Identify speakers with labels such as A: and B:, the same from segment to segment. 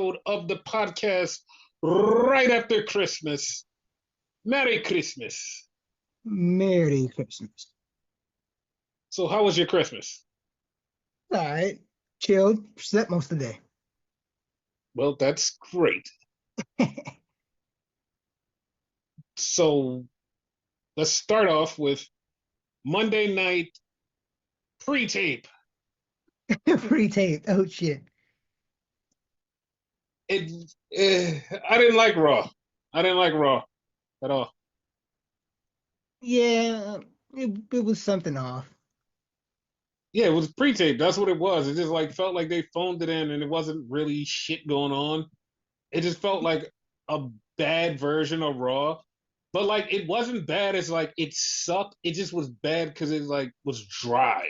A: episode of the podcast right after Christmas. Merry Christmas.
B: Merry Christmas.
A: So, how was your Christmas?
B: All right. Chilled. Slept most of the day.
A: Well, that's great. So, let's start off with Monday night pre-tape.
B: Pre-taped. Oh shit.
A: It, I didn't like Raw. I didn't like Raw at all.
B: Yeah, it was something off.
A: Yeah, it was pre-tape. That's what it was. It just like felt like they phoned it in, and it wasn't really shit going on. It just felt like a bad version of Raw, but like it wasn't bad as like it sucked. It just was bad because it like was dry.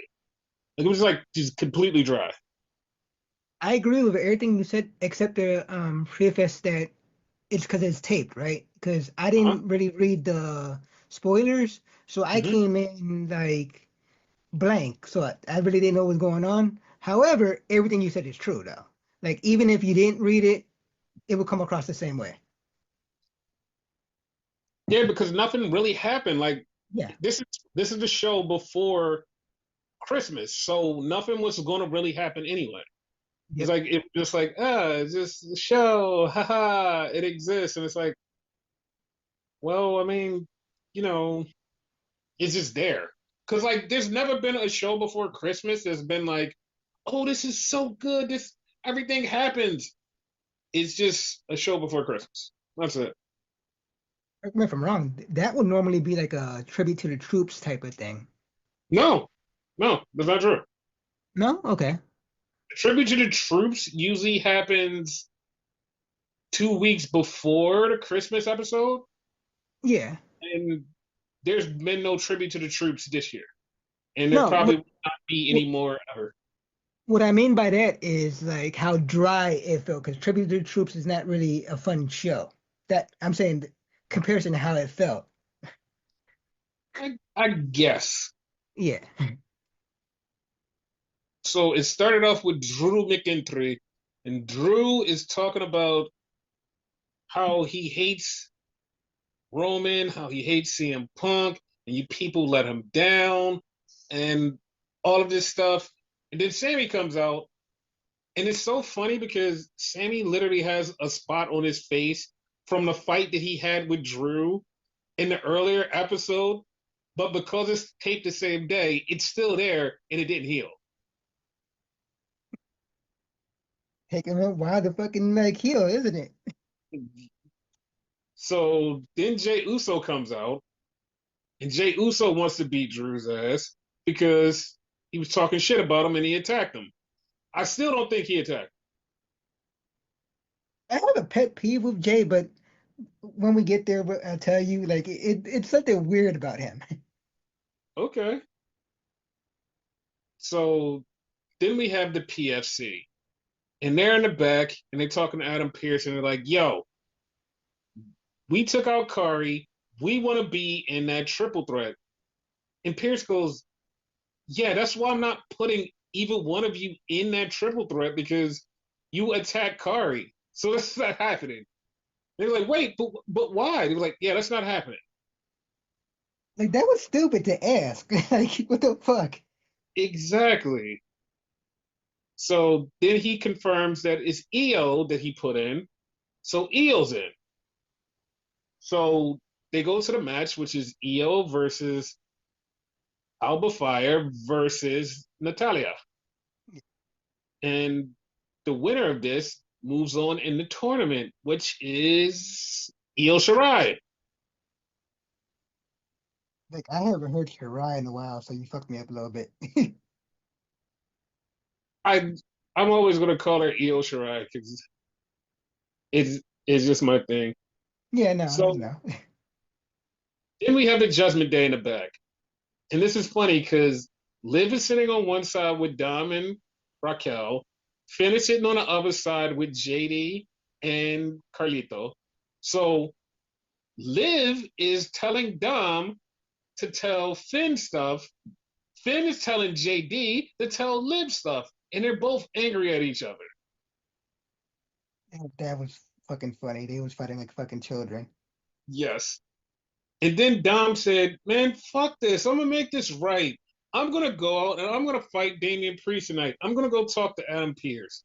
A: Like, it was like just completely dry.
B: I agree with everything you said except the preface that it's because it's taped, right? Because I
A: Uh-huh.
B: didn't really read the spoilers, so I
A: Hmm.
B: came in like blank. So I really didn't know what was going on. However, everything you said is true though. Like even if you didn't read it, it would come across the same way.
A: Yeah, because nothing really happened. Like
B: Yeah.
A: this is this is the show before Christmas, so nothing was going to really happen anyway. It's
B: Yep.
A: like it just like it's just a show, haha, it exists, and it's like, well, I mean, you know, it's just there. Cause like there's never been a show before Christmas that's been like, oh, this is so good. This everything happens. It's just a show before Christmas. That's it.
B: Correct me if I'm wrong. That would normally be like a tribute to the troops type of thing.
A: No, no, that's not true.
B: No? Okay.
A: Tribute to the troops usually happens 2 weeks before the Christmas episode,
B: Yeah.
A: and there's been no tribute to the troops this year, and there
B: No,
A: probably will not be
B: what
A: any more ever.
B: what I mean by that is like how dry it felt because Tribute to the Troops is not really a fun show. That I'm saying comparison to how it felt.
A: I guess.
B: Yeah.
A: So it started off with Drew McIntyre, and Drew is talking about how he hates Roman, how he hates CM Punk, and you people let him down, and all of this stuff. And then Sammy comes out, and it's so funny because Sammy literally has a spot on his face from the fight that he had with Drew in the earlier episode, but because it's taped the same day, it's still there and it didn't heal.
B: Taking a while to fucking like heal, isn't it?
A: So then Jay Uso comes out, and Jay Uso wants to beat Drew's ass because he was talking shit about him and he attacked him. I still don't think he attacked.
B: I have a pet peeve with Jay, but when we get there, I'll tell you, like it's something weird about him.
A: Okay. So then we have the PFC, and they're in the back, and they're talking to Adam Pearce, and they're like, yo, we took out Kari. We want to be in that triple threat. And Pierce goes, yeah, that's why I'm not putting either one of you in that triple threat because you attack Kari. So that's not happening. They're like, wait, but why? They were like, yeah, that's not happening.
B: Like that was stupid to ask. Like what the fuck?
A: Exactly. So then he confirms that it's EO that he put in. So EO's in. So they go to the match, which is EO versus Alba Fire versus Natalia. And the winner of this moves on in the tournament, which is Io Shirai.
B: Like I haven't heard Hirai in a while, so you fucked me up a little bit.
A: I I'm always gonna call her Io Shirai because it's just my thing.
B: Yeah, no,
A: So
B: you know.
A: then we have the Judgment Day in the back, and this is funny because Liv is sitting on one side with Dom and Raquel, Finn is sitting on the other side with JD and Carlito. So Liv is telling Dom to tell Finn stuff. Finn is telling JD to tell Liv stuff, and they're both angry at each other.
B: That was fucking funny. They was fighting like fucking children.
A: Yes. And then Dom said, "Man, fuck this. I'm gonna make this right. I'm gonna go out and I'm gonna fight Damian Priest tonight. I'm gonna go talk to Adam Pearce."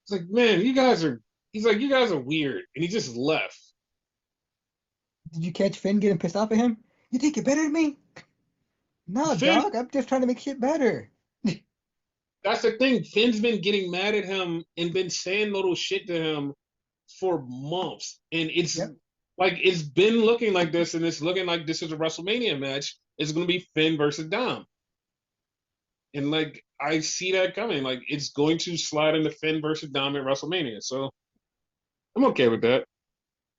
A: It's like, man, you guys are. He's like, you guys are weird, and he just left.
B: Did you catch Finn getting pissed off at him? You think you're better than me? No,
A: Finn,
B: dog. I'm just trying to make shit better.
A: that's the thing. Finn's been getting mad at him and been saying little shit to him for months, and it's
B: Yep.
A: like it's been looking like this, and it's looking like this is a WrestleMania match. It's gonna be Finn versus Dom. And like I see that coming. Like it's going to slide into Finn versus Dom at WrestleMania. So I'm okay with that.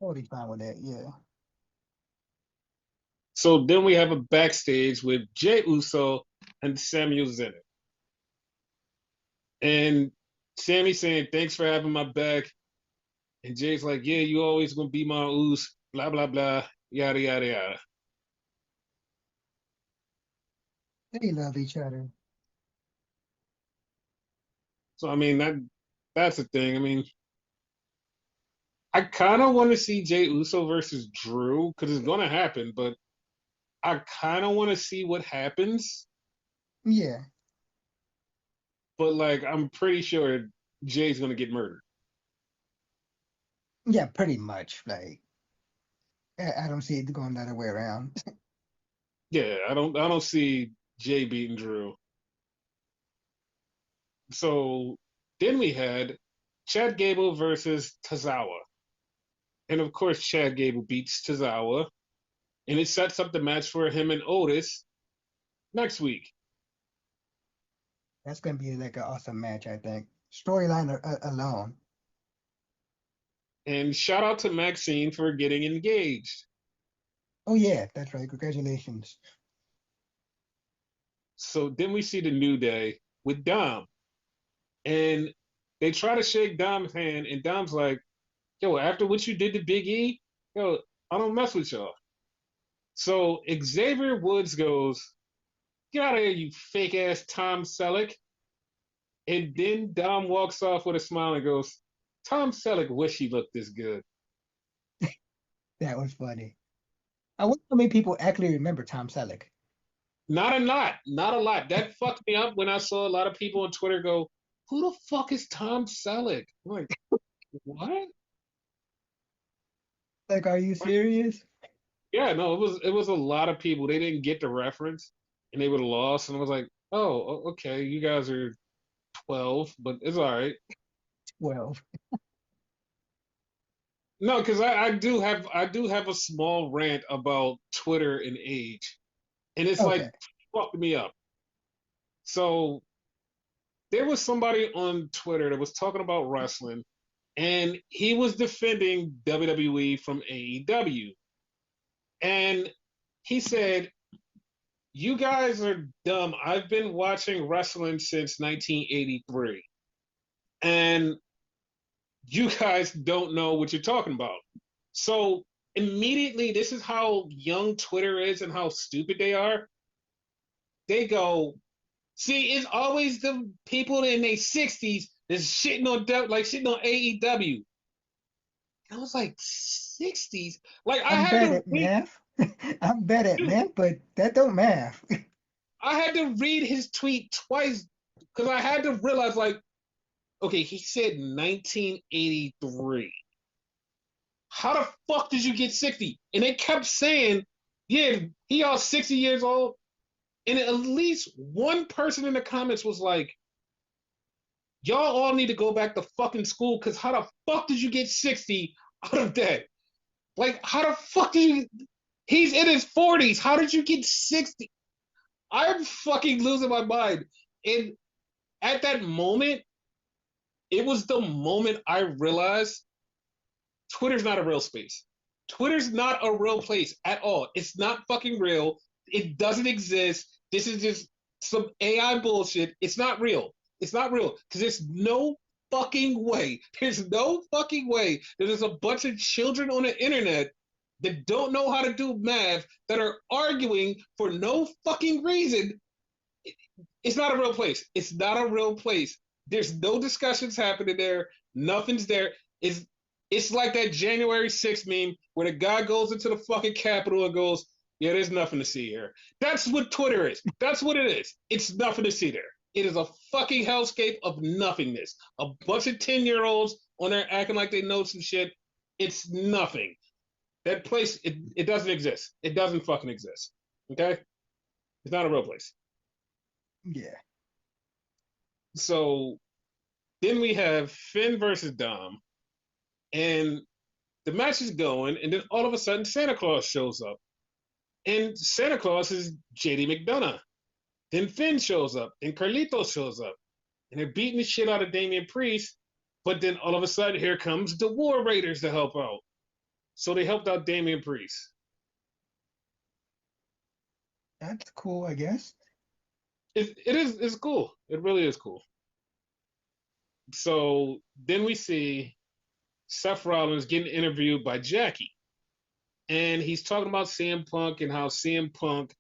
B: Totally fine with that. Yeah.
A: So then we have a backstage with Jey Uso and Samuel Zayn. And Sammy saying, "Thanks for having my back." And Jay's like, "Yeah, you always gonna be my Uso, blah blah blah, yada yada yada."
B: They love each other.
A: So I mean that's the thing. I mean, I kind of want to see Jey Uso versus Drew because it's gonna happen, but I kind of want to see what happens.
B: Yeah.
A: But like, I'm pretty sure Jay's gonna get murdered.
B: Yeah, pretty much. Like, I don't see it going the other way around.
A: Yeah, I don't see Jay beating Drew. So then we had Chad Gable versus Tozawa. And of course Chad Gable beats Tozawa. And it sets up the match for him and Otis next week.
B: That's gonna be like an awesome match, I think. Storyline alone.
A: And shout out to Maxine for getting engaged.
B: Oh yeah, that's right. Congratulations.
A: So then we see the New Day with Dom. And they try to shake Dom's hand, and Dom's like, "Yo, after what you did to Big E, yo, I don't mess with y'all." So Xavier Woods goes, "Get out of here, you fake ass Tom Selleck." And then Dom walks off with a smile and goes, "Tom Selleck wish he looked this good."
B: That was funny. I wonder how many people actually remember Tom Selleck.
A: Not a lot, not a lot. That fucked me up when I saw a lot of people on Twitter go, "Who the fuck is Tom Selleck?" I'm like, what?
B: Like, are you
A: Like,
B: serious?
A: yeah, no, it was a lot of people. They didn't get the reference and they would have lost. And I was like, oh, okay, you guys are 12, but it's all right.
B: 12.
A: No, because I do have a small rant about Twitter and age, and it's like
B: Okay.
A: fucked me up. So there was somebody on Twitter that was talking about wrestling, and he was defending WWE from AEW, and he said, "You guys are dumb. I've been watching wrestling since 1983, and you guys don't know what you're talking about." So immediately, this is how young Twitter is and how stupid they are. They go, "See, it's always the people in their 60s that's shitting on like shitting on AEW." I was like, 60s? Like I
B: I'm
A: had
B: bad
A: to
B: at
A: read,
B: math. I'm bad at math, but that don't math.
A: I had to read his tweet twice because I had to realize, like, okay, he said 1983. How the fuck did you get 60? And they kept saying, yeah, he all 60 years old. And at least one person in the comments was like, y'all all need to go back to fucking school because how the fuck did you get 60 out of that? Like, how the fuck did you? He's in his 40s. How did you get 60? I'm fucking losing my mind. And at that moment, it was the moment I realized Twitter's not a real space. Twitter's not a real place at all. It's not fucking real. It doesn't exist. This is just some AI bullshit. It's not real. It's not real because there's no fucking way. There's no fucking way that there's a bunch of children on the internet that don't know how to do math that are arguing for no fucking reason. It's not a real place. It's not a real place. There's no discussions happening there. Nothing's there. It's it's like that January 6th meme where the guy goes into the fucking Capitol and goes, "Yeah, there's nothing to see here." That's what Twitter is. That's what it is. It's nothing to see there. It is a fucking hellscape of nothingness. A bunch of 10-year-olds on there acting like they know some shit. It's nothing. That place, it doesn't exist. It doesn't fucking exist. Okay? It's not a real place.
B: Yeah.
A: So then we have Finn versus Dom, and the match is going, and then all of a sudden Santa Claus shows up. And Santa Claus is JD McDonough. Then Finn shows up, and Carlito shows up. And they're beating the shit out of Damian Priest. But then all of a sudden, here comes the War Raiders to help out. So they helped out Damian Priest.
B: That's cool, I guess.
A: It's cool. It really is cool. So then we see Seth Rollins getting interviewed by Jackie. And he's talking about CM Punk and how CM Punk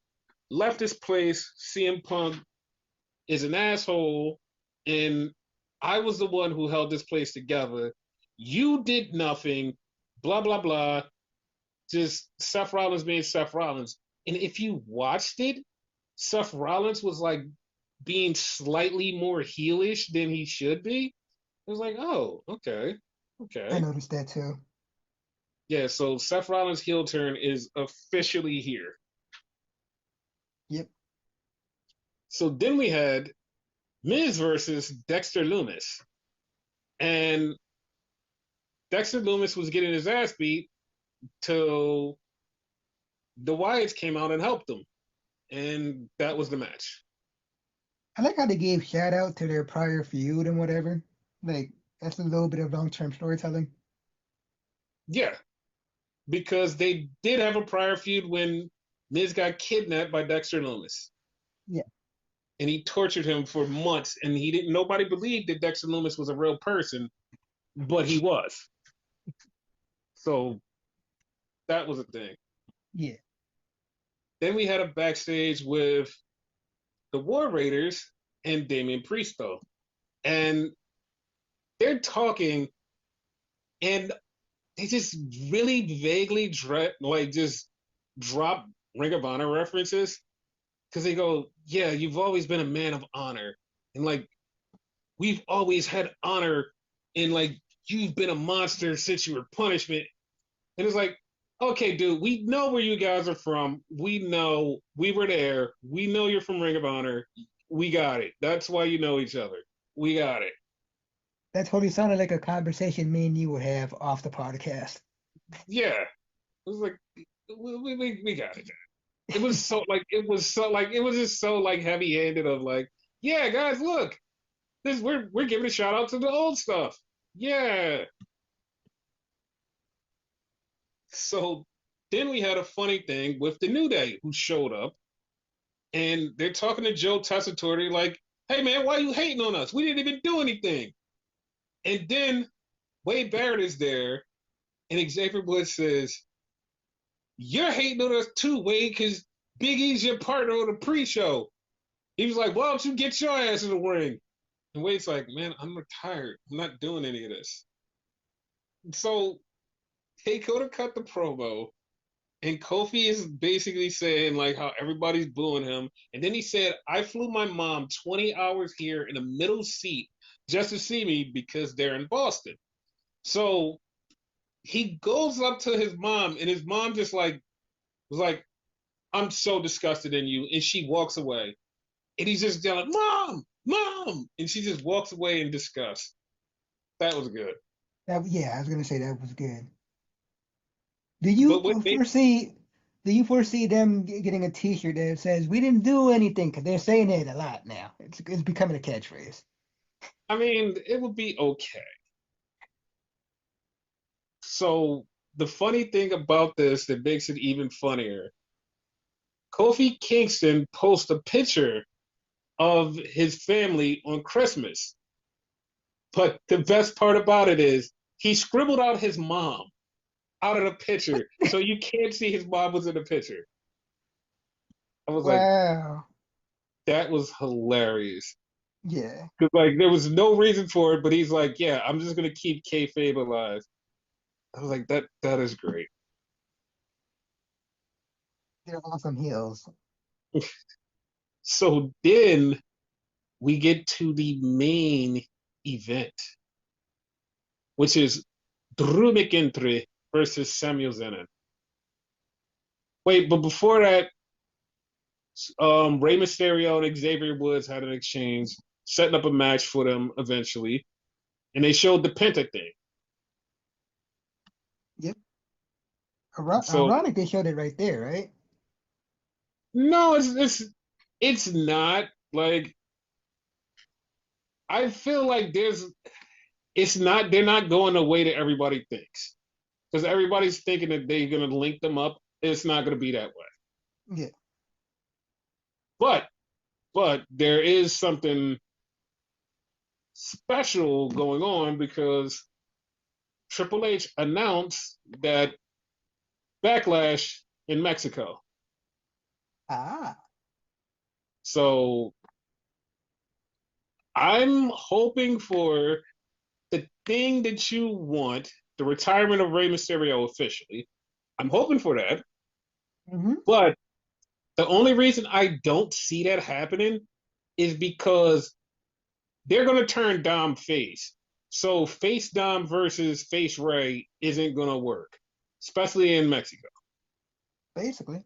A: left his place. CM Punk is an asshole. And I was the one who held this place together. You did nothing. Blah, blah, blah. Just Seth Rollins being Seth Rollins. And if you watched it, Seth Rollins was like being slightly more heelish than he should be. It was like, oh, okay.
B: I
A: Okay.
B: noticed that too.
A: Yeah, so Seth Rollins' heel turn is officially here.
B: Yep.
A: So then we had Miz versus Dexter Lumis. And Dexter Lumis was getting his ass beat till the Wyatts came out and helped him. And that was the match.
B: I like how they gave shout out to their prior feud and whatever. Like that's a little bit of long-term storytelling.
A: Yeah, because they did have a prior feud when Miz got kidnapped by Dexter Lumis.
B: Yeah.
A: And he tortured him for months, and he didn't. Nobody believed that Dexter Lumis was a real person, but he was. So that was a thing.
B: Yeah.
A: Then we had a backstage with the War Raiders and Damian Priest, though, and they're talking, and they just really vaguely just drop Ring of Honor references because they go, "Yeah, you've always been a man of honor, and like we've always had honor, and like you've been a monster since you were Punishment." And it's like, okay, dude, we know where you guys are from. We know we were there. We know you're from Ring of Honor. We got it. That's why you know each other. We got it.
B: That totally sounded like a conversation me and you would have off the podcast.
A: Yeah. It was like we got it. It was so like it was just so like heavy handed of like, yeah, guys, look, this we're giving a shout out to the old stuff. Yeah. So then we had a funny thing with the New Day who showed up, and they're talking to Joe Tessitore like, "Hey man, why are you hating on us? We didn't even do anything." And then Wade Barrett is there, and Xavier Woods says, "You're hating on us too, Wade, because Big E's your partner on the pre-show." He was like, "Why don't you get your ass in the ring?" And Wade's like, "Man, I'm retired. I'm not doing any of this." So they go to cut the promo, and Kofi is basically saying like how everybody's booing him. And then he said, "I flew my mom 20 hours here in a middle seat just to see me because they're in Boston." So he goes up to his mom, and his mom just like was like, "I'm so disgusted in you," and she walks away. And he's just yelling, "Mom, Mom!" And she just walks away in disgust. That was good.
B: That yeah, I was gonna say that was good. Do you
A: But what made
B: foresee? Do you foresee them getting a T-shirt that says "We didn't do anything"? Because they're saying it a lot now. It's becoming a catchphrase.
A: I mean, it would be okay. So the funny thing about this that makes it even funnier, Kofi Kingston posts a picture of his family on Christmas. But the best part about it is he scribbled out his mom out of the picture. So you can't see his mom was in the picture. I was like,
B: Wow.
A: that was hilarious.
B: Yeah,
A: Because like there was no reason for it, but he's like, yeah, I'm just gonna keep kayfabe alive. I was like, that is great.
B: they're awesome heels.
A: So then we get to the main event, which is Drew McIntyre versus Samuel Zayn. Wait, but before that, Rey Mysterio and Xavier Woods had an exchange, setting up a match for them eventually, and they showed the Penta thing.
B: Yep.
A: So
B: Ironic they showed it right there, right?
A: no, it's not like I feel like it's not they're not going the way that everybody thinks because everybody's thinking that they're gonna link them up. It's not gonna be that way.
B: Yeah.
A: But there is something special going on because Triple H announced that Backlash in Mexico.
B: Ah.
A: So I'm hoping for the thing that you want, the retirement of Rey Mysterio officially. I'm hoping for that.
B: Mm-hmm.
A: But the only reason I don't see that happening is because they're going to turn Dom face. So face Dom versus face Rey isn't going to work, especially in Mexico.
B: Basically.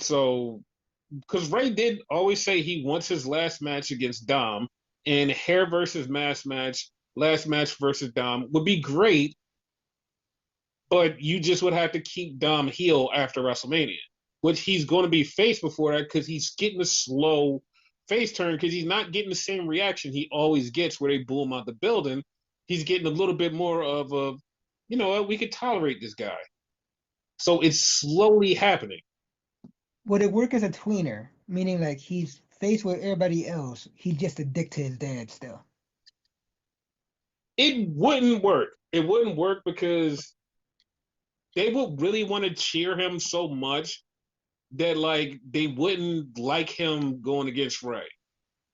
A: So, because Rey did always say he wants his last match against Dom, and hair versus mask match, last match versus Dom would be great, but you just would have to keep Dom heel after WrestleMania, which he's going to be face before that because he's getting a slow face turn because he's not getting the same reaction he always gets where they boo him out the building. He's getting a little bit more of a, we could tolerate this guy. So it's slowly happening.
B: Would it work as a tweener? Meaning like he's faced with everybody else. He's just a dick to his dad still.
A: It wouldn't work. It wouldn't work because they would really want to cheer him so much that like they wouldn't like him going against Rey.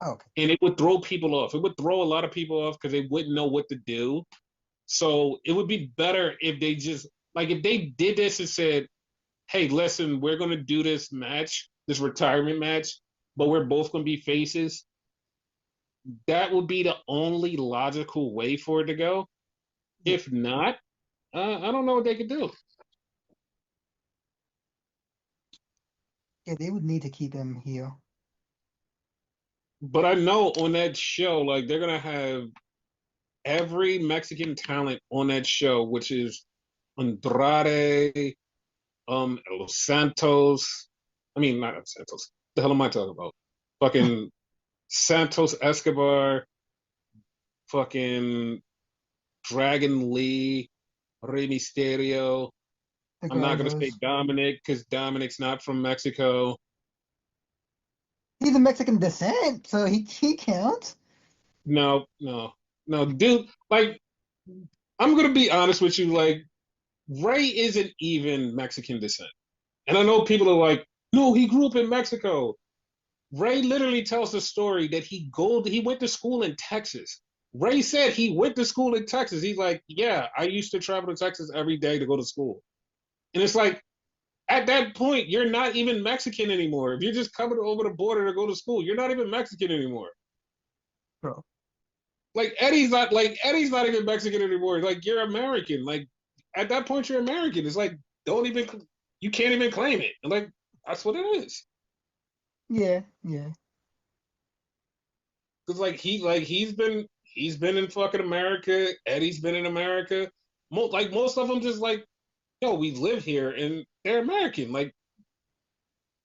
B: Okay.
A: And it would throw people off. It would throw a lot of people off because they wouldn't know what to do. So it would be better if they just like if they did this and said, "Hey, listen, we're going to do this match, this retirement match, but we're both going to be faces." That would be the only logical way for it to go.
B: Yeah.
A: If not, I don't know what they could do.
B: Yeah, they would need to keep him heel.
A: But I know on that show, like they're gonna have every Mexican talent on that show, which is Andrade, Los Santos. I mean, not Los Santos. The hell am I talking about? Fucking Santos Escobar, fucking Dragon Lee, Rey Mysterio.
B: The
A: I'm not gonna say
B: Garza's.
A: Dominic because Dominic's not from Mexico.
B: He's a Mexican descent, so he counts.
A: No, no, no, dude. Like, I'm gonna be honest with you. Like, Ray isn't even Mexican descent. And I know people are like, no, he grew up in Mexico. Ray literally tells the story that he went to school in Texas. Ray said he went to school in Texas. He's like, yeah, I used to travel to Texas every day to go to school. And it's like, at that point, you're not even Mexican anymore. If you're just coming over the border to go to school, you're not even Mexican anymore.
B: Bro.
A: Eddie's not even Mexican anymore. Like you're American. Like at that point, you're American. It's like don't even you can't even claim it. Like that's what it is.
B: Yeah, yeah.
A: Because he's been in fucking America. Eddie's been in America. Most of them just like yo, we live here and they're American. Like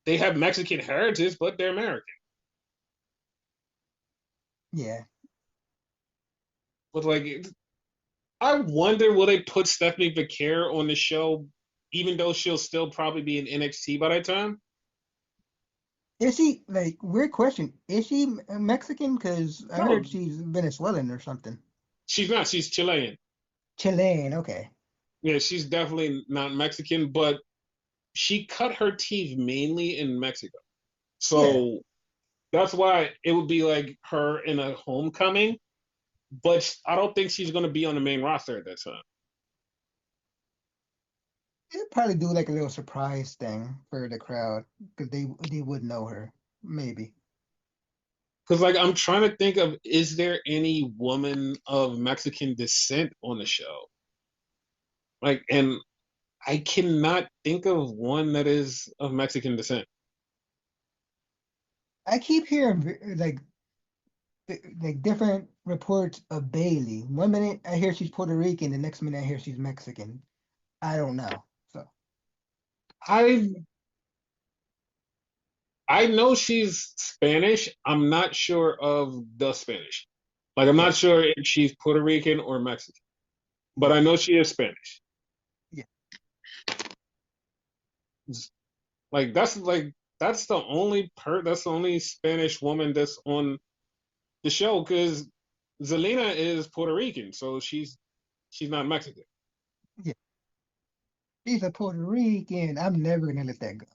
A: they have Mexican heritage, but they're American.
B: Yeah.
A: But like I wonder will they put Stephanie Vaquer on the show, even though she'll still probably be in NXT by that time.
B: Is she like weird question? Is she Mexican? Because I heard
A: No,
B: she's Venezuelan or something.
A: she's not. She's Chilean.
B: Chilean, okay.
A: Yeah, she's definitely not Mexican, but she cut her teeth mainly in Mexico.
B: Yeah.
A: So That's why it would be like her in a homecoming, but I don't think she's going to be on the main roster at that time.
B: They'd probably do like a little surprise thing for the crowd because they would know her. Maybe.
A: Because like I'm trying to think of, is there any woman of Mexican descent on the show? Like, and I cannot think of one that is of Mexican descent.
B: I keep hearing like different reports of Bailey. One minute I hear she's Puerto Rican, the next minute I hear she's Mexican. I don't know. So
A: I I know she's Spanish. I'm not sure of the Spanish. Like I'm
B: yeah,
A: not sure if she's Puerto Rican or Mexican, but
B: yeah,
A: I know she is Spanish.
B: yeah.
A: Like that's the only Spanish woman that's on the show because Zelina is Puerto Rican, so she's not Mexican.
B: Yeah. She's a Puerto Rican. I'm never gonna let that go.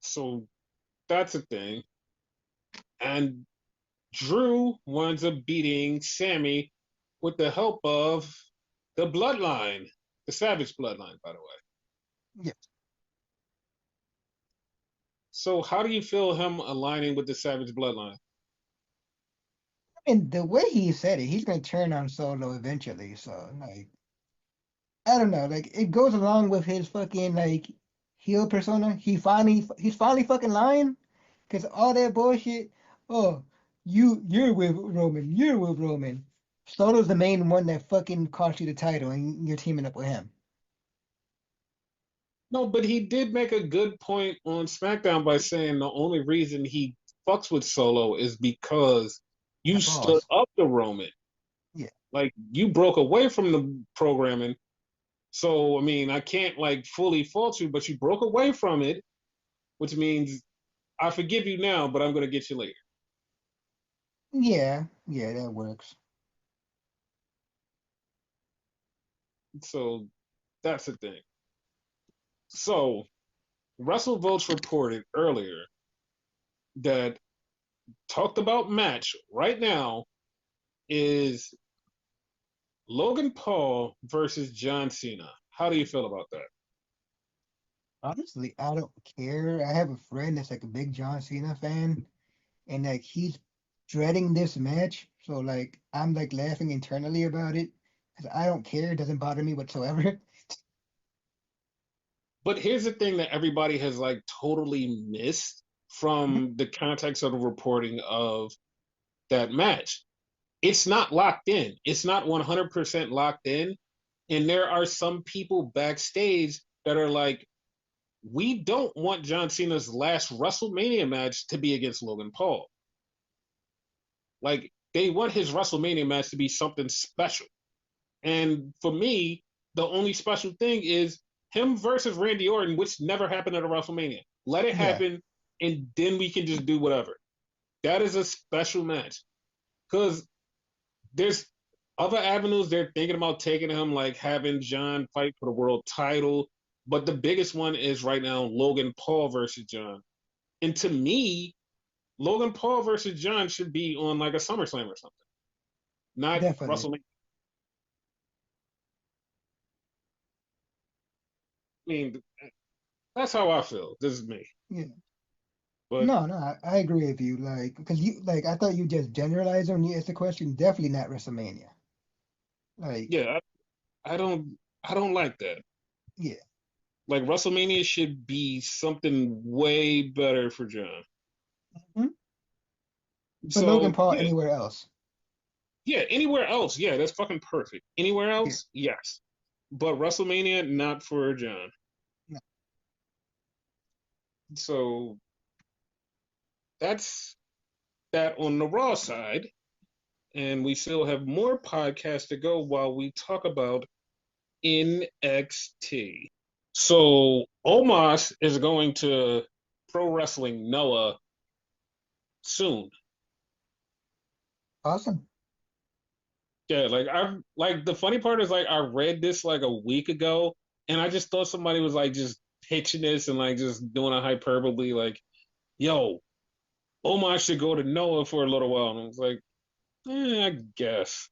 A: So that's a thing. And Drew winds up beating Sammy with the help of the bloodline, the Savage bloodline, by the way.
B: Yeah.
A: So how do you feel him aligning with the Savage bloodline?
B: And the way he said it, he's gonna turn on Solo eventually. So like I don't know, like it goes along with his fucking like heel persona. He's finally fucking lying because all that bullshit. Oh, you're with Roman. You're with Roman. Solo's the main one that fucking cost you the title, and you're teaming up with him.
A: No, but he did make a good point on SmackDown by saying the only reason he fucks with Solo is because you
B: That
A: stood
B: boss.
A: up to Roman.
B: Yeah,
A: Like you broke away from the programming. So I mean, I can't like fully fault you, but you broke away from it, which means I forgive you now, but I'm gonna get you later.
B: yeah, that works.
A: So that's the thing. So WrestleVotes reported earlier that talked about match right now is Logan Paul versus John Cena. How do you feel about that?
B: Honestly, I don't care. I have a friend that's like a big John Cena fan, and like he's dreading this match. So like I'm like laughing internally about it because I don't care. It doesn't bother me whatsoever.
A: But here's the thing that everybody has like totally missed
B: Mhm.
A: from the context of the reporting of that match. It's not locked in. It's not 100% locked in. And there are some people backstage that are like, we don't want John Cena's last WrestleMania match to be against Logan Paul. Like, they want his WrestleMania match to be something special. And for me, the only special thing is him versus Randy Orton, which never happened at a WrestleMania. Let it
B: Yeah,
A: happen, and then we can just do whatever. That is a special match. Because there's other avenues they're thinking about taking him, like having John fight for the world title. But the biggest one is right now Logan Paul versus John. And to me, Logan Paul versus John should be on like a SummerSlam or something, not
B: definitely.
A: WrestleMania. I mean, that's how I feel. This is me.
B: Yeah.
A: But
B: No, I agree with you. Like, because you like I thought you just generalized when you asked the question. Definitely not WrestleMania. Like,
A: yeah, I don't like that.
B: yeah.
A: Like WrestleMania should be something way better for John.
B: Mhm. But Logan
A: So
B: Paul
A: yeah,
B: anywhere else.
A: yeah, anywhere else, yeah, that's fucking perfect. Anywhere
B: Yeah.
A: else, yes. But WrestleMania, not for John.
B: No.
A: So that's that on the Raw side. And we still have more podcasts to go while we talk about NXT. So Omos is going to Pro Wrestling Noah soon.
B: Awesome.
A: Yeah, like the funny part is like I read this like a week ago and I just thought somebody was like just pitching this and like just doing a hyperbole, like, yo, Omar should go to Noah for a little while. And I was like, I guess.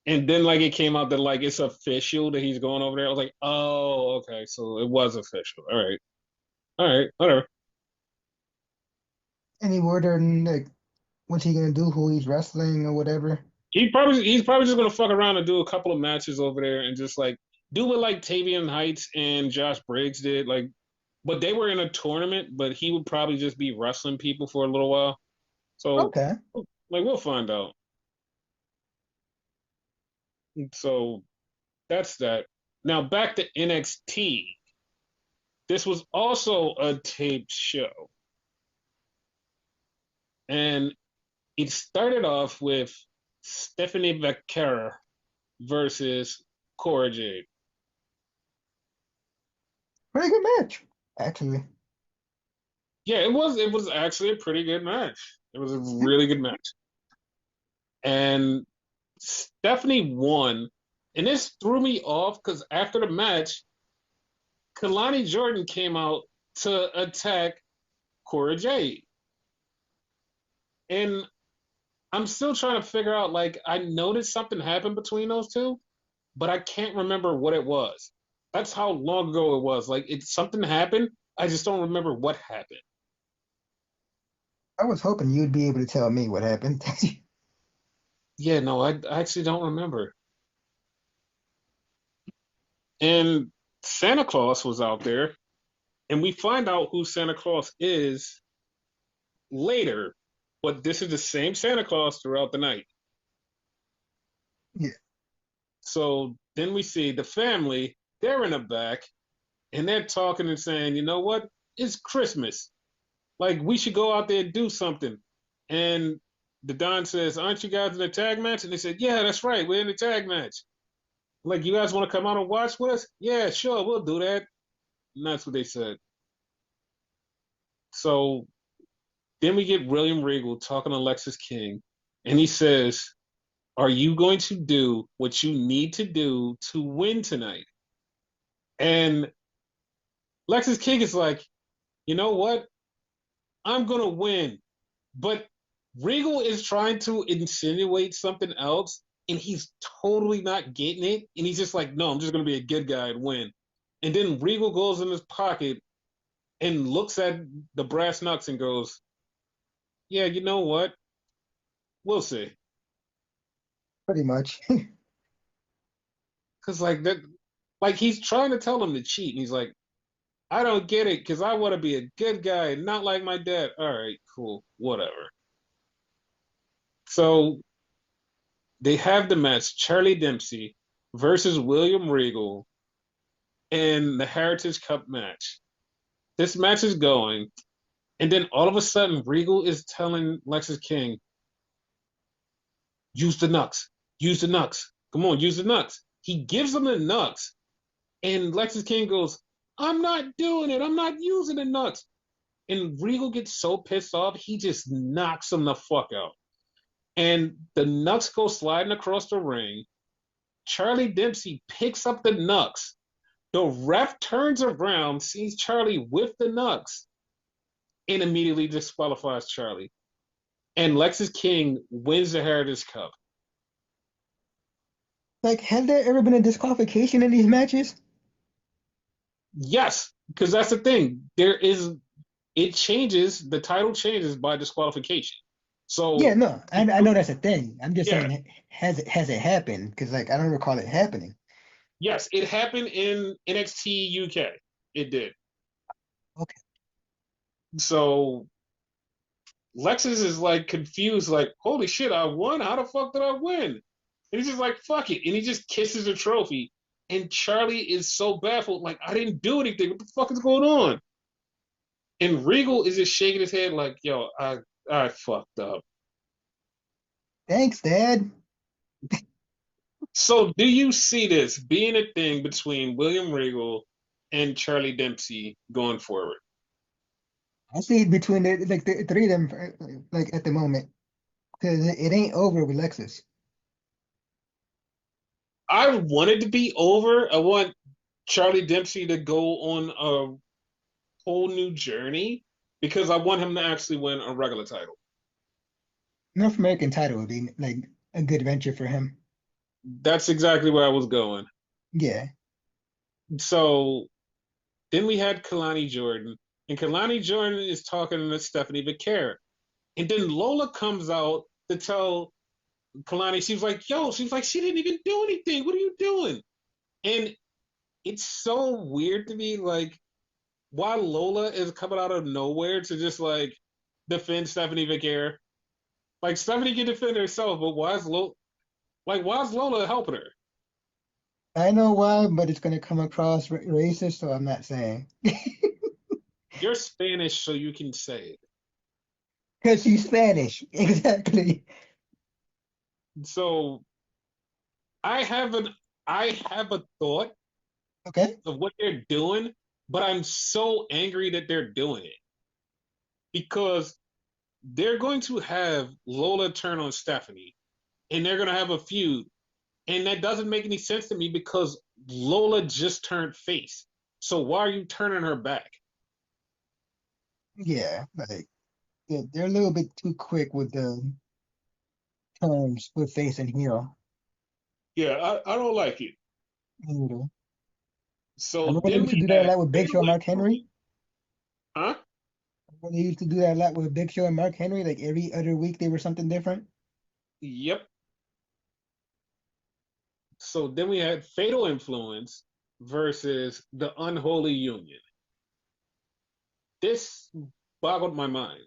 A: And then like it came out that like it's official that he's going over there. I was like, oh, okay, so it was official. All right, whatever.
B: Any word on like what's he gonna do? Who he's wrestling or whatever?
A: He's probably just gonna fuck around and do a couple of matches over there and just like do what like Tavian Heights and Josh Briggs did. Like, but they were in a tournament, but he would probably just be wrestling people for a little while. So
B: Okay.
A: like we'll find out. So that's that. Now back to NXT. This was also a taped show. And it started off with Stephanie Vaquera versus Cora Jade.
B: Pretty good match, actually.
A: Yeah, it was actually a pretty good match. It was a really good match. And Stephanie won. And this threw me off because after the match, Kalani Jordan came out to attack Cora Jade. And I'm still trying to figure out, like, I noticed something happened between those two, but I can't remember what it was. That's how long ago it was. Like, something happened. I just don't remember what happened.
B: I was hoping you'd be able to tell me what happened.
A: Yeah, no, I actually don't remember. And Santa Claus was out there, and we find out who Santa Claus is later, but this is the same Santa Claus throughout the night.
B: Yeah.
A: So then we see the family, they're in the back, and they're talking and saying, you know what? It's Christmas. Like, we should go out there and do something. And the Don says, aren't you guys in a tag match? And they said, yeah, that's right. We're in a tag match. Like, you guys want to come out and watch with us? Yeah, sure, we'll do that. And that's what they said. So then we get William Regal talking to Lexis King, and he says, are you going to do what you need to do to win tonight? And Lexis King is like, you know what? I'm going to win. But Regal is trying to insinuate something else, and he's totally not getting it. And he's just like, no, I'm just going to be a good guy and win. And then Regal goes in his pocket and looks at the brass knucks and goes, yeah, you know what? We'll see.
B: Pretty much.
A: Because, like, that, like, he's trying to tell him to cheat. And he's like, I don't get it because I want to be a good guy, not like my dad. All right, cool, whatever. So they have the match Charlie Dempsey versus William Regal in the Heritage Cup match. This match is going, and then all of a sudden, Regal is telling Lexis King, use the knucks, use the knucks. Come on, use the knucks. He gives him the knucks, and Lexis King goes, I'm not doing it. I'm not using the knucks. And Regal gets so pissed off, he just knocks him the fuck out. And the knucks go sliding across the ring. Charlie Dempsey picks up the knucks. The ref turns around, sees Charlie with the knucks, and immediately disqualifies Charlie. And Lexis King wins the Heritage Cup.
B: Like, has there ever been a disqualification in these matches?
A: Yes, because that's the thing. The title changes by disqualification.
B: Yeah,
A: So,
B: no, I know that's a thing. I'm just
A: yeah,
B: saying, has it happened? Because like I don't recall it happening.
A: yes, it happened in NXT UK. It did.
B: Okay.
A: So Lexus is like confused, like, holy shit, I won? How the fuck did I win? And he's just like, fuck it. And he just kisses the trophy. And Charlie is so baffled, like, I didn't do anything. What the fuck is going on? And Regal is just shaking his head like, yo, I fucked up.
B: Thanks, Dad.
A: So do you see this being a thing between William Regal and Charlie Dempsey going forward?
B: I see it between the three of them like at the moment because it ain't over with Lexus.
A: I want it to be over. I want Charlie Dempsey to go on whole new journey because I want him to actually win a regular title.
B: North American title would be like a good venture for him.
A: That's exactly where I was going.
B: Yeah.
A: So then we had Kalani Jordan, and Kalani Jordan is talking to Stephanie Becerra. And then Lola comes out to tell Kalani, she was like, yo, she was like, she didn't even do anything. What are you doing? And it's so weird to me, like, why Lola is coming out of nowhere to just like defend Stephanie Becerra. Like Stephanie can defend herself, but why is Lola helping her?
B: I know why, but it's gonna come across racist, so I'm not saying.
A: You're Spanish, so you can say it.
B: Because she's Spanish. Exactly.
A: So I have an I have a thought
B: Okay.
A: of what they're doing, but I'm so angry that they're doing it because they're going to have Lola turn on Stephanie and they're going to have a feud. And that doesn't make any sense to me because Lola just turned face. So why are you turning her back?
B: Yeah, like they're a little bit too quick with the terms with face and heel.
A: Yeah, I don't like it.
B: You know.
A: So
B: Remember they
A: then
B: used to
A: we
B: do that a
A: had
B: lot with Big
A: Fatal
B: Show and Mark Henry?
A: Influence. Huh?
B: Remember they used to do that a lot with Big Show and Mark Henry? Like every other week they were something different?
A: Yep. So then we had Fatal Influence versus the Unholy Union. This boggled my mind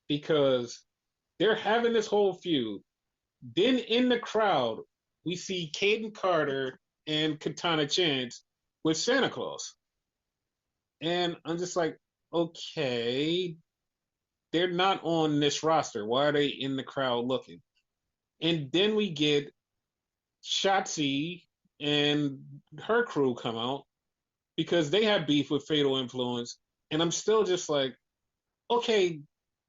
A: because they're having this whole feud. Then in the crowd, we see Caden Carter and Katana Chance with Santa Claus. And I'm just like, okay, they're not on this roster. Why are they in the crowd looking? And then we get Shotzi and her crew come out because they have beef with Fatal Influence. And I'm still just like, okay,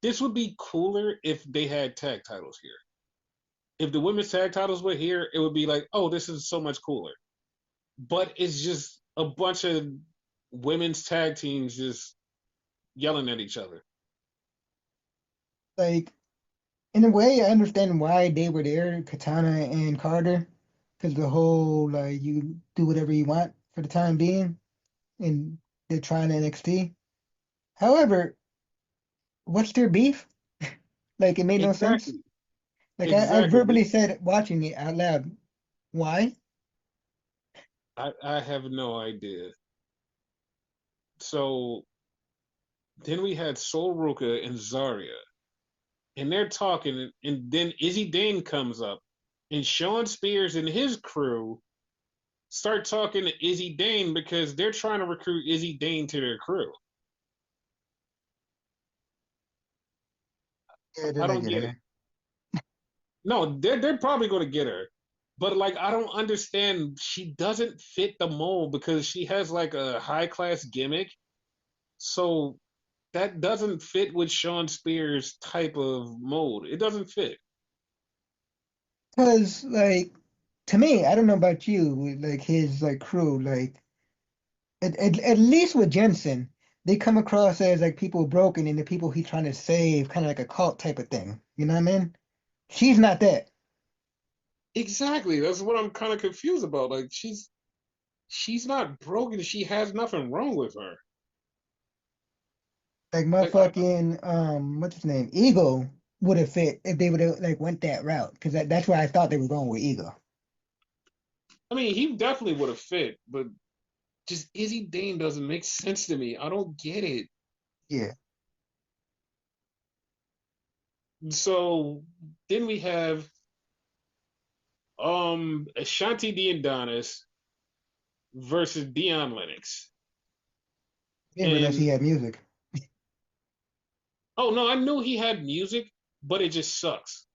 A: this would be cooler if they had tag titles here. If the women's tag titles were here, it would be like, oh, this is so much cooler. But it's just a bunch of women's tag teams just yelling at each other.
B: Like in a way I understand why they were there, Katana and Carter, because the whole like you do whatever you want for the time being and they're trying NXT. However, what's their beef? Like it made no sense.
A: Exactly.
B: Like I
A: Exactly.
B: verbally said watching it out loud. Why?
A: I have no idea. So then we had Sol Ruka and Zarya, and they're talking, and then Izzy Dane comes up, and Sean Spears and his crew start talking to Izzy Dane because they're trying to recruit Izzy Dane to their crew.
B: Yeah, they're
A: I
B: not
A: don't
B: getting
A: get it.
B: her.
A: No, they're probably going to get her, but like I don't understand. She doesn't fit the mold because she has like a high class gimmick, so that doesn't fit with Sean Spears' type of mold. It doesn't fit.
B: Because like to me, I don't know about you, with, like his like crew, like at least with Jensen, they come across as like people broken and the people he's trying to save, kind of like a cult type of thing. You know what I mean? She's not that.
A: Exactly. That's what I'm kind of confused about. Like she's not broken. She has nothing wrong with her.
B: Like
A: Like
B: motherfucking what's his name? Eagle would have fit if they would have like went that route because that's where I thought they were going with Eagle.
A: I mean, he definitely would have fit, but just Izzy Dane doesn't make sense to me. I don't get it.
B: Yeah,
A: So then we have Ashanti Diandonis versus Dion Lennox.
B: I didn't realize he
A: And
B: had music.
A: oh no, I knew he had music, but it just sucks.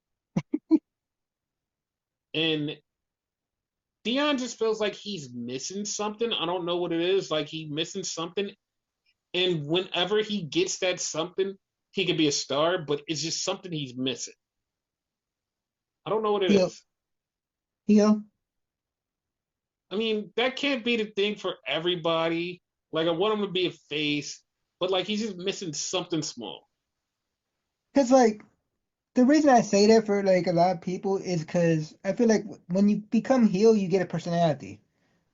A: And Dion just feels like he's missing something. I don't know what it is. Like he's missing something. And whenever he gets that something, he could be a star, but it's just something he's missing. I don't know what it
B: Heel,
A: is.
B: heel.
A: I mean, that can't be the thing for everybody. Like I want him to be a face, but like he's just missing something small.
B: Because like the reason I say that for like a lot of people is because I feel like when you become heel, you get a personality.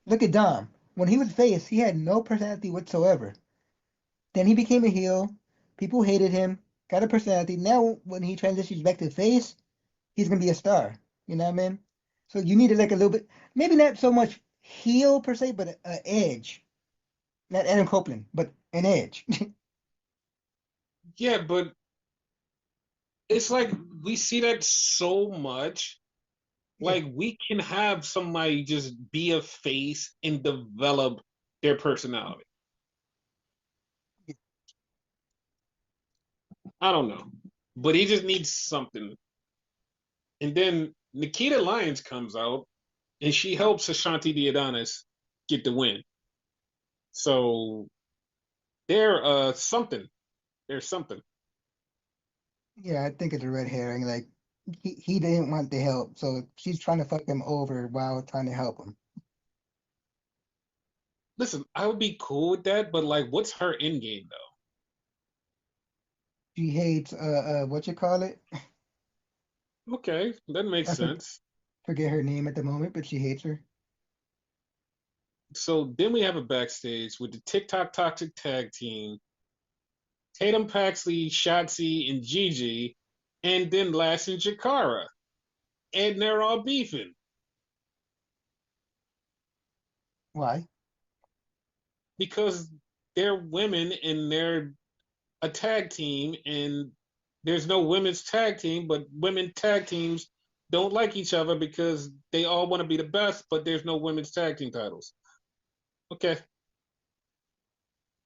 B: Look at Dom. When he was face, he had no personality whatsoever. Then he became a heel. People hated him. Got a personality. Now when he transitions back to face, he's gonna be a star. You know what I mean? So you needed like a little bit, maybe not so much heel per se, but a edge. Not Adam Copeland, but an edge.
A: Yeah, but it's like we see that so much.
B: Yeah,
A: Like we can have somebody just be a face and develop their personality. I don't know, but he just needs something. And then Nikita Lyons comes out and she helps Ashanti Diadonis get the win. So they're something. There's something.
B: yeah, I think it's a red herring. Like he didn't want the help, so she's trying to fuck him over while trying to help him.
A: Listen, I would be cool with that, but like, what's her end game though?
B: She hates what you call it?
A: Okay, that makes
B: I
A: sense.
B: forget her name at the moment, but she hates her.
A: So then we have a backstage with the TikTok Toxic Tag Team, Tatum Paxley, Shotzi, and Gigi, and then Lass and Jakara. And they're all beefing
B: Why?
A: because they're women and they're a tag team, and there's no women's tag team, but women tag teams don't like each other because they all want to be the best, but there's no women's tag team titles. Okay.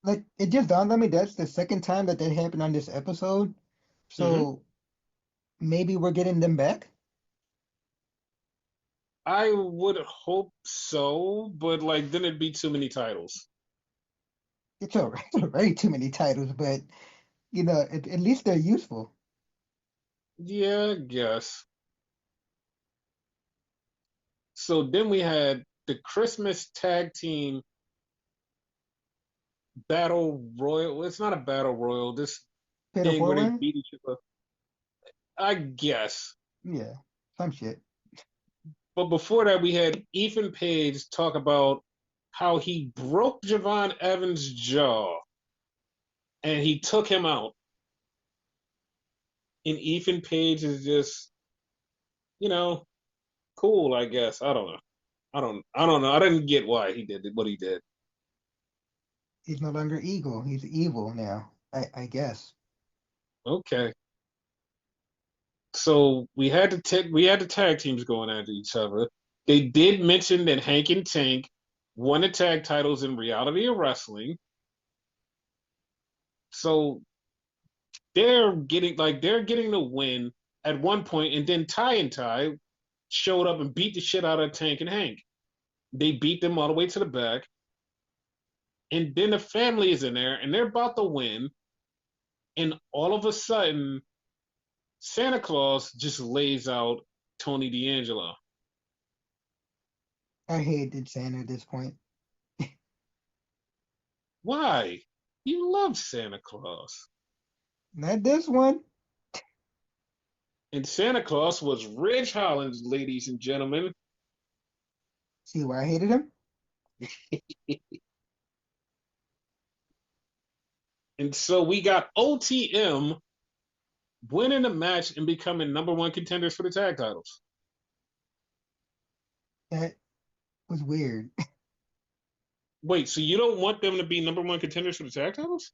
B: Like it just dawned on me that's the second time that happened on this episode.
A: Mm-hmm.
B: So maybe we're getting them back.
A: I would hope so, but like then it'd be too many titles.
B: It's already too many titles, but at least they're useful.
A: Yeah, I guess. So then we had the Christmas tag team battle royal. Well, it's not a battle royal. This
B: Fatal
A: thing
B: four
A: where they
B: way?
A: beat each other. I guess.
B: Yeah, some shit.
A: But before that, we had Ethan Page talk about how he broke Javon Evans' jaw and he took him out. And Ethan Page is just, you know, cool. I guess. I don't know. I don't know. I didn't get why he did what he did.
B: He's no longer eagle. He's evil now. I guess.
A: Okay. So we had the tag teams going at each other. They did mention that Hank and Tank won the tag titles in Reality of Wrestling. So they're getting the win at one point, and then Ty and Ty showed up and beat the shit out of Tank and Hank. They beat them all the way to the back, and then the family is in there, and they're about to win, and all of a sudden, Santa Claus just lays out Tony D'Angelo.
B: I hated Santa at this point.
A: Why? You love Santa Claus.
B: Not this one.
A: And Santa Claus was Ridge Holland, ladies and gentlemen.
B: See why I hated him?
A: And so we got OTM winning the match and becoming number one contenders for the tag titles.
B: That was weird.
A: Wait, so you don't want them to be number one contenders for the tag titles?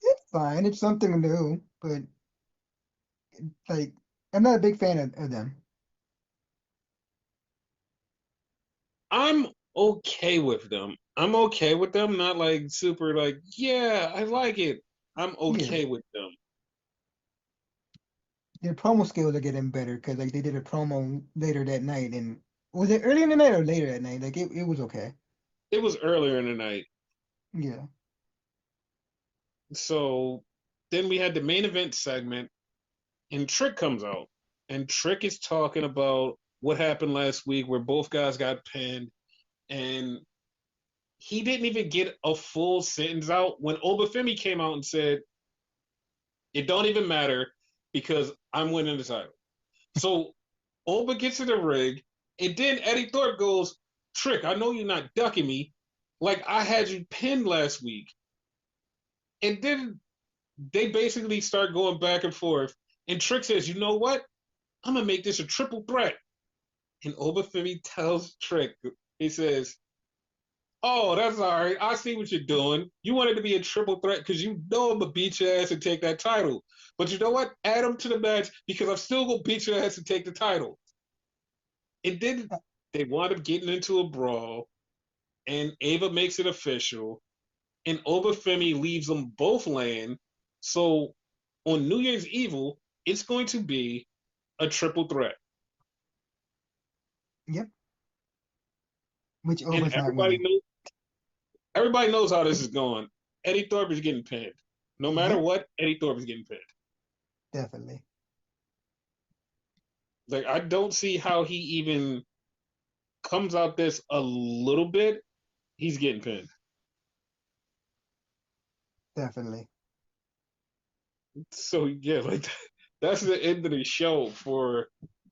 B: It's fine. It's something new, but like I'm not a big fan of them.
A: I'm okay with them. I'm okay with them, not like super like, yeah, I like it. I'm
B: Yeah,
A: okay with them.
B: their promo skills are getting better because like they did a promo later that night, and was it earlier in the night or later that night? Like it was okay.
A: It was earlier in the night.
B: Yeah,
A: So then we had the main event segment, and Trick comes out. And Trick is talking about what happened last week where both guys got pinned. And he didn't even get a full sentence out when Obafemi came out and said, "It don't even matter because I'm winning the title." So Oba gets in the ring, and then Eddie Thorpe goes, "Trick, I know you're not ducking me. Like I had you pinned last week." And then they basically start going back and forth. And Trick says, "You know what? I'm gonna make this a triple threat." And Obafemi tells Trick, he says, "Oh, that's all right. I see what you're doing. You wanted to be a triple threat because you know I'm gonna beat your ass and take that title. But you know what? Add him to the match because I'm still gonna beat your ass and take the title." And then they wind up getting into a brawl, and Ava makes it official, and Obafemi leaves them both laying. So on New Year's Evil, it's going to be a triple threat.
B: Yep. Which
A: And
B: Oba's not winning.
A: everybody knows how this is going. Eddie Thorpe is getting pinned. No matter
B: Yep,
A: what, Eddie Thorpe is getting pinned.
B: definitely.
A: Like I don't see how he even comes out this a little bit. He's getting pinned.
B: Definitely.
A: So yeah, like that's the end of the show for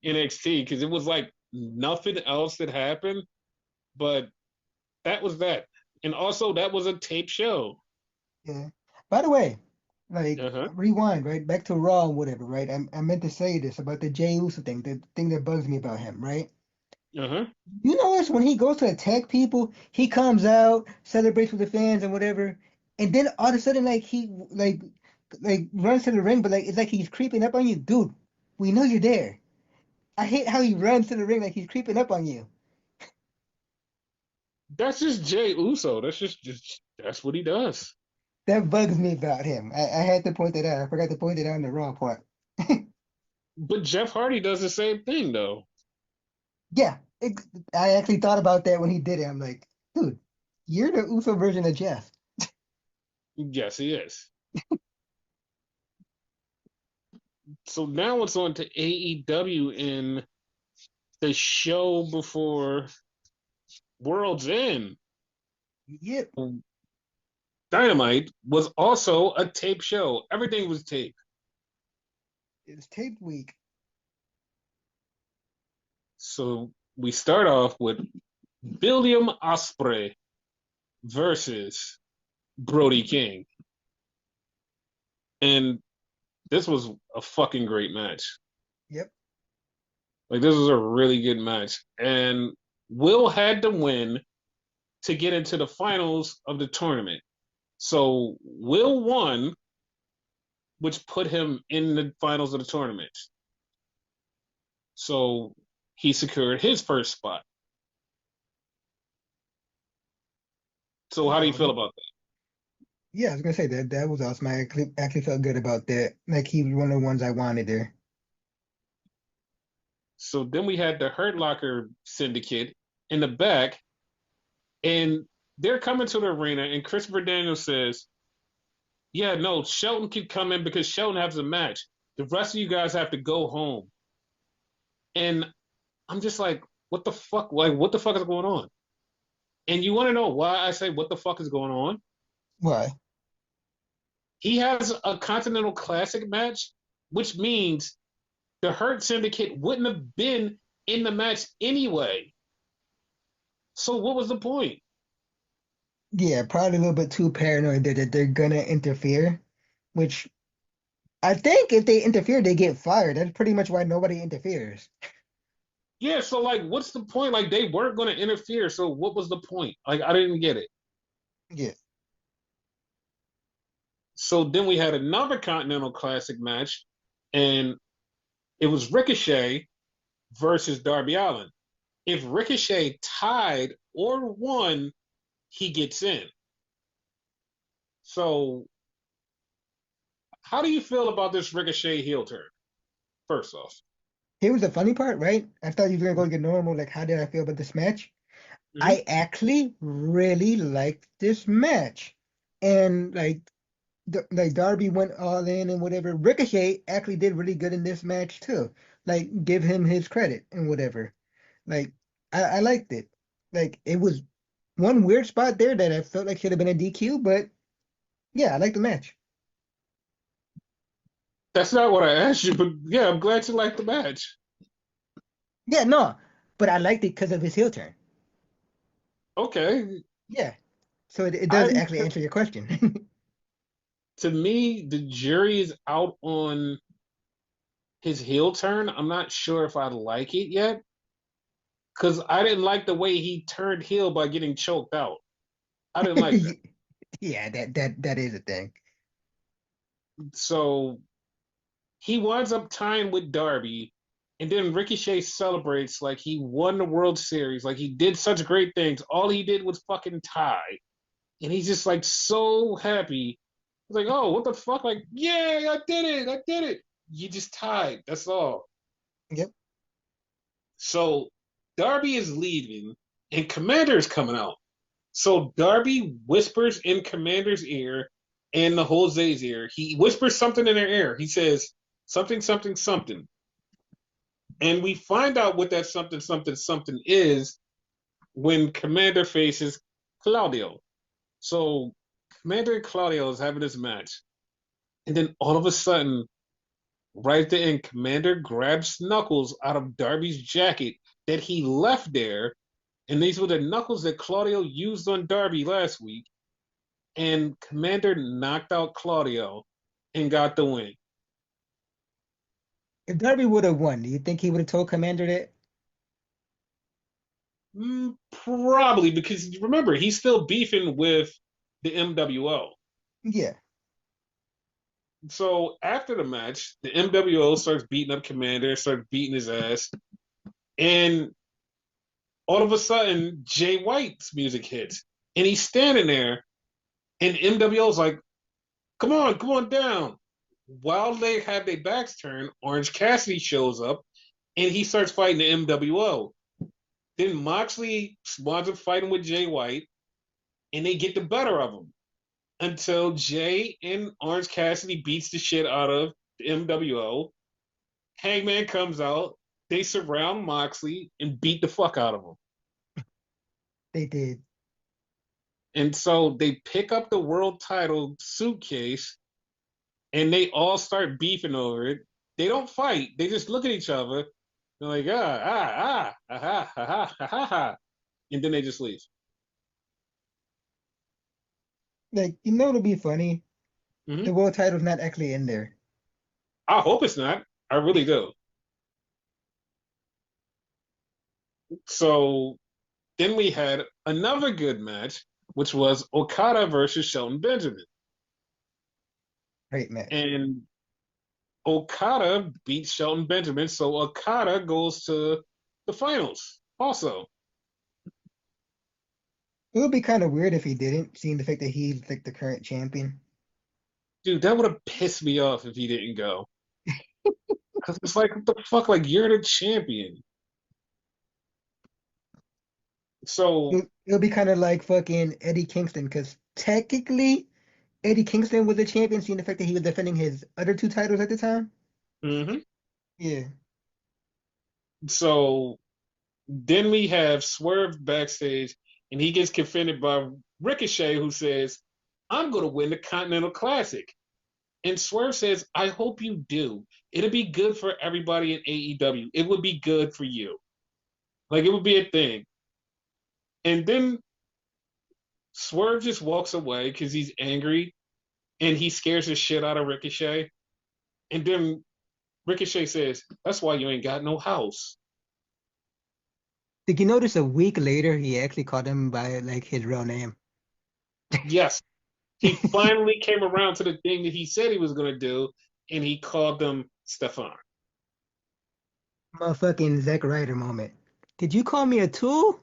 A: NXT because it was like nothing else that happened, but that was that. And also that was a tape show.
B: Yeah. By the way, like
A: Uh-huh.
B: rewind, right? Back to Raw and whatever, right? I meant to say this about the Jey Uso thing, the thing that bugs me about him, right?
A: Uh-huh.
B: You notice when he goes to attack people, he comes out, celebrates with the fans and whatever, and then all of a sudden, like he like runs to the ring, but like it's like he's creeping up on you, dude. We know you're there. I hate how he runs to the ring like he's creeping up on you.
A: That's just Jay Uso. That's just that's what he does.
B: That bugs me about him. I had to point that out. I forgot to point it out in the Raw part.
A: But Jeff Hardy does the same thing though.
B: Yeah, I actually thought about that when he did it. I'm like, dude, you're the Uso version of Jeff.
A: Yes, he is. So now it's on to AEW in the show before World's End.
B: Yep,
A: Dynamite was also a tape show. Everything was taped.
B: it's tape week.
A: So we start off with William Ospreay versus Brody King. And this was a fucking great match.
B: Yep.
A: Like this was a really good match. And Will had to win to get into the finals of the tournament. So Will won, which put him in the finals of the tournament. So he secured his first spot. So how do
B: Yeah,
A: you feel about that?
B: yeah, I was gonna say that was awesome. I actually felt good about that. Like he was one of the ones I wanted there.
A: So then we had the Hurt Locker Syndicate in the back, and they're coming to the arena, and Christopher Daniels says, "Yeah, no, Shelton can come in because Shelton has a match. The rest of you guys have to go home." And I'm just like, "What the fuck? Like, what the fuck is going on?" And you want to know why I say what the fuck is going on?
B: Why?
A: He has a Continental Classic match, which means the Hurt Syndicate wouldn't have been in the match anyway. So what was the point?
B: Yeah, probably a little bit too paranoid that they're gonna interfere, which I think if they interfere, they get fired. That's pretty much why nobody interferes.
A: Yeah, so like, what's the point? Like, they weren't going to interfere, so what was the point? Like, I didn't get it.
B: Yeah.
A: So then we had another Continental Classic match, and it was Ricochet versus Darby Allin. If Ricochet tied or won, he gets in. So, how do you feel about this Ricochet heel turn? First off,
B: Here was the funny part, right? I thought you were gonna go get normal, like how did I feel about this match?
A: mm-hmm.
B: I actually really liked this match. And like Darby went all in and whatever. Ricochet actually did really good in this match too. Like give him his credit and whatever. Like I liked it. Like it was one weird spot there that I felt like should have been a DQ, but yeah, I like the match.
A: That's not what I asked you, but yeah, I'm glad you liked the match.
B: Yeah, no, but I liked it because of his heel turn.
A: Okay,
B: Yeah, so it does
A: I'm
B: actually answer your question.
A: to me, the jury is out on his heel turn. I'm not sure if I like it yet because I didn't like the way he turned heel by getting choked out. I didn't like that.
B: Yeah, that is a thing.
A: So he winds up tying with Darby, and then Ricochet celebrates like he won the World Series, like he did such great things. All he did was fucking tie, and he's just like so happy. He's like, "Oh, what the fuck? Like, yeah, I did it! I did it! You just tied. That's all."
B: Yep.
A: So Darby is leaving, and Commander is coming out. So Darby whispers in Commander's ear and the Jose's ear. He whispers something in their ear. He says something, something, something. And we find out what that something, something, something is when Commander faces Claudio. So Commander and Claudio is having this match. And then all of a sudden, right at the end, Commander grabs Knuckles out of Darby's jacket that he left there. And these were the Knuckles that Claudio used on Darby last week. And Commander knocked out Claudio and got the win.
B: If Darby would have won, do you think he would have told Commander that?
A: Probably because remember, he's still beefing with the MWO.
B: Yeah.
A: So after the match, the MWO starts beating up Commander, starts beating his ass, and all of a sudden, Jay White's music hits, and he's standing there, and MWO's like, come on down." While they have their backs turned, Orange Cassidy shows up, and he starts fighting the MWO. Then Moxley winds up fighting with Jay White, and they get the better of him until Jay and Orange Cassidy beats the shit out of the MWO. Hangman comes out. They surround Moxley and beat the fuck out of him.
B: They did.
A: And so they pick up the world title suitcase and they all start beefing over it. They don't fight. They just look at each other. They're like, ha. And then they just leave.
B: Like, it'll be funny.
A: Mm-hmm.
B: The world title's not actually in there.
A: I hope it's not. I really do. So then we had another good match, which was Okada versus Shelton Benjamin.
B: Great match.
A: And Okada beats Shelton Benjamin, so Okada goes to the finals also.
B: It would be kind of weird if he didn't, seeing the fact that he's like the current champion.
A: Dude, that would have pissed me off if he didn't go. Because it's like, what the fuck? Like, you're the champion. So,
B: It'll be kind of like fucking Eddie Kingston, because technically Eddie Kingston was the champion, seeing the fact that he was defending his other two titles at the time.
A: mhm.
B: Yeah.
A: So then we have Swerve backstage, and he gets confronted by Ricochet, who says, "I'm going to win the Continental Classic." And Swerve says, "I hope you do. It'll be good for everybody in AEW. It would be good for you. Like, it would be a thing." And then Swerve just walks away because he's angry and he scares the shit out of Ricochet. And then Ricochet says, "That's why you ain't got no house."
B: Did you notice a week later he actually called him by like his real name?
A: Yes, he finally came around to the thing that he said he was going to do, and he called them Stefan.
B: Motherfucking Zack Ryder moment. Did you call me a tool?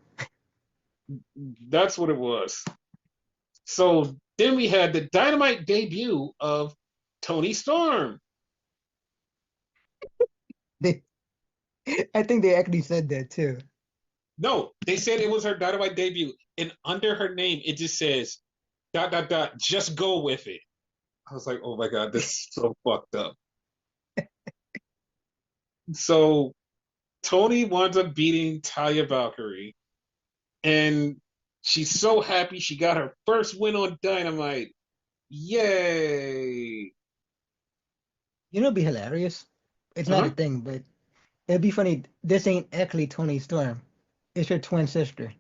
A: That's what it was. So then we had the Dynamite debut of Toni Storm.
B: They, I think they actually said that too.
A: No, they said it was her Dynamite debut, and under her name, it just says dot dot dot. Just go with it. I was like, oh my god, this is so fucked up. So Tony winds up beating Talia Valkyrie, and She's so happy she got her first win on Dynamite. Yay!
B: You know, it'd be hilarious. It's not a
A: Uh-huh.
B: thing, but it'd be funny. This ain't actually Toni Storm. It's her twin sister.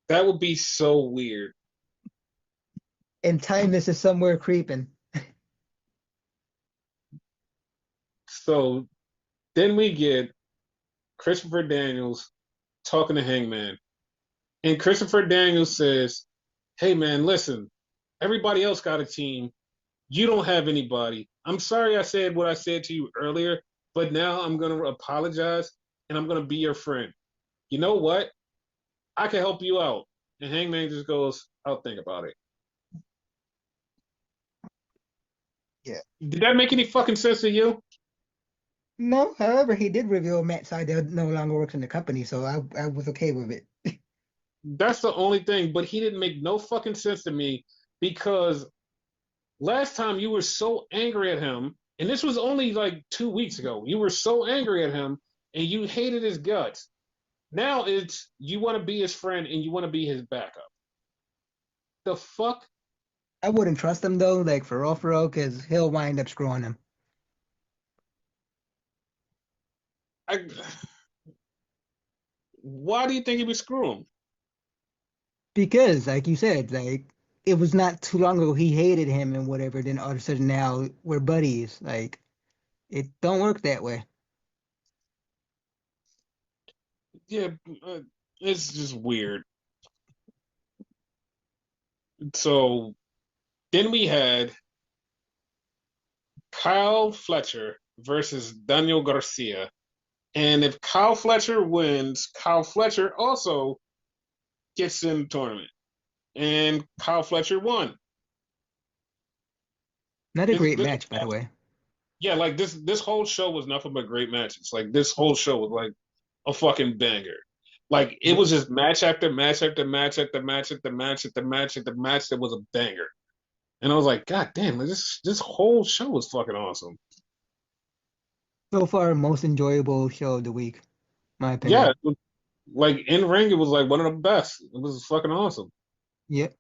A: That would be so weird.
B: And Timeless is somewhere creeping.
A: So then we get Christopher Daniels talking to Hangman. And Christopher Daniels says, "Hey man, listen, everybody else got a team. You don't have anybody. I'm sorry I said what I said to you earlier, but now I'm going to apologize and I'm going to be your friend. You know what? I can help you out." And Hangman just goes, "I'll think about it."
B: Yeah.
A: Did that make any fucking sense to you?
B: No, however, he did reveal Matt Sydal no longer works in the company, so I was okay with it.
A: That's the only thing, but he didn't make no fucking sense to me because last time you were so angry at him, and this was only like 2 weeks ago. You were so angry at him and you hated his guts. Now it's you want to be his friend and you want to be his backup. The fuck?
B: I wouldn't trust him though, like for real, because he'll wind up screwing him.
A: I, why do you think he would screw him?
B: Because, like you said, like it was not too long ago he hated him and whatever. Then all of a sudden now we're buddies. Like it don't work that way.
A: Yeah, uh, it's just weird. So then we had Kyle Fletcher versus Daniel Garcia. And if Kyle Fletcher wins, Kyle Fletcher also gets in the tournament. And Kyle Fletcher won.
B: Not a
A: This,
B: great
A: this
B: match, by the way.
A: yeah, like this whole show was nothing but great matches. Like this whole show was like a fucking banger. Like it
B: Yep.
A: was just match after match after match after match after match after match after match that was a banger. And I was like, God damn, like, this whole show was fucking awesome.
B: So far, most enjoyable show of the week, my
A: Yeah,
B: opinion.
A: like in ring, it was like one of the best. It was fucking awesome.
B: Yep.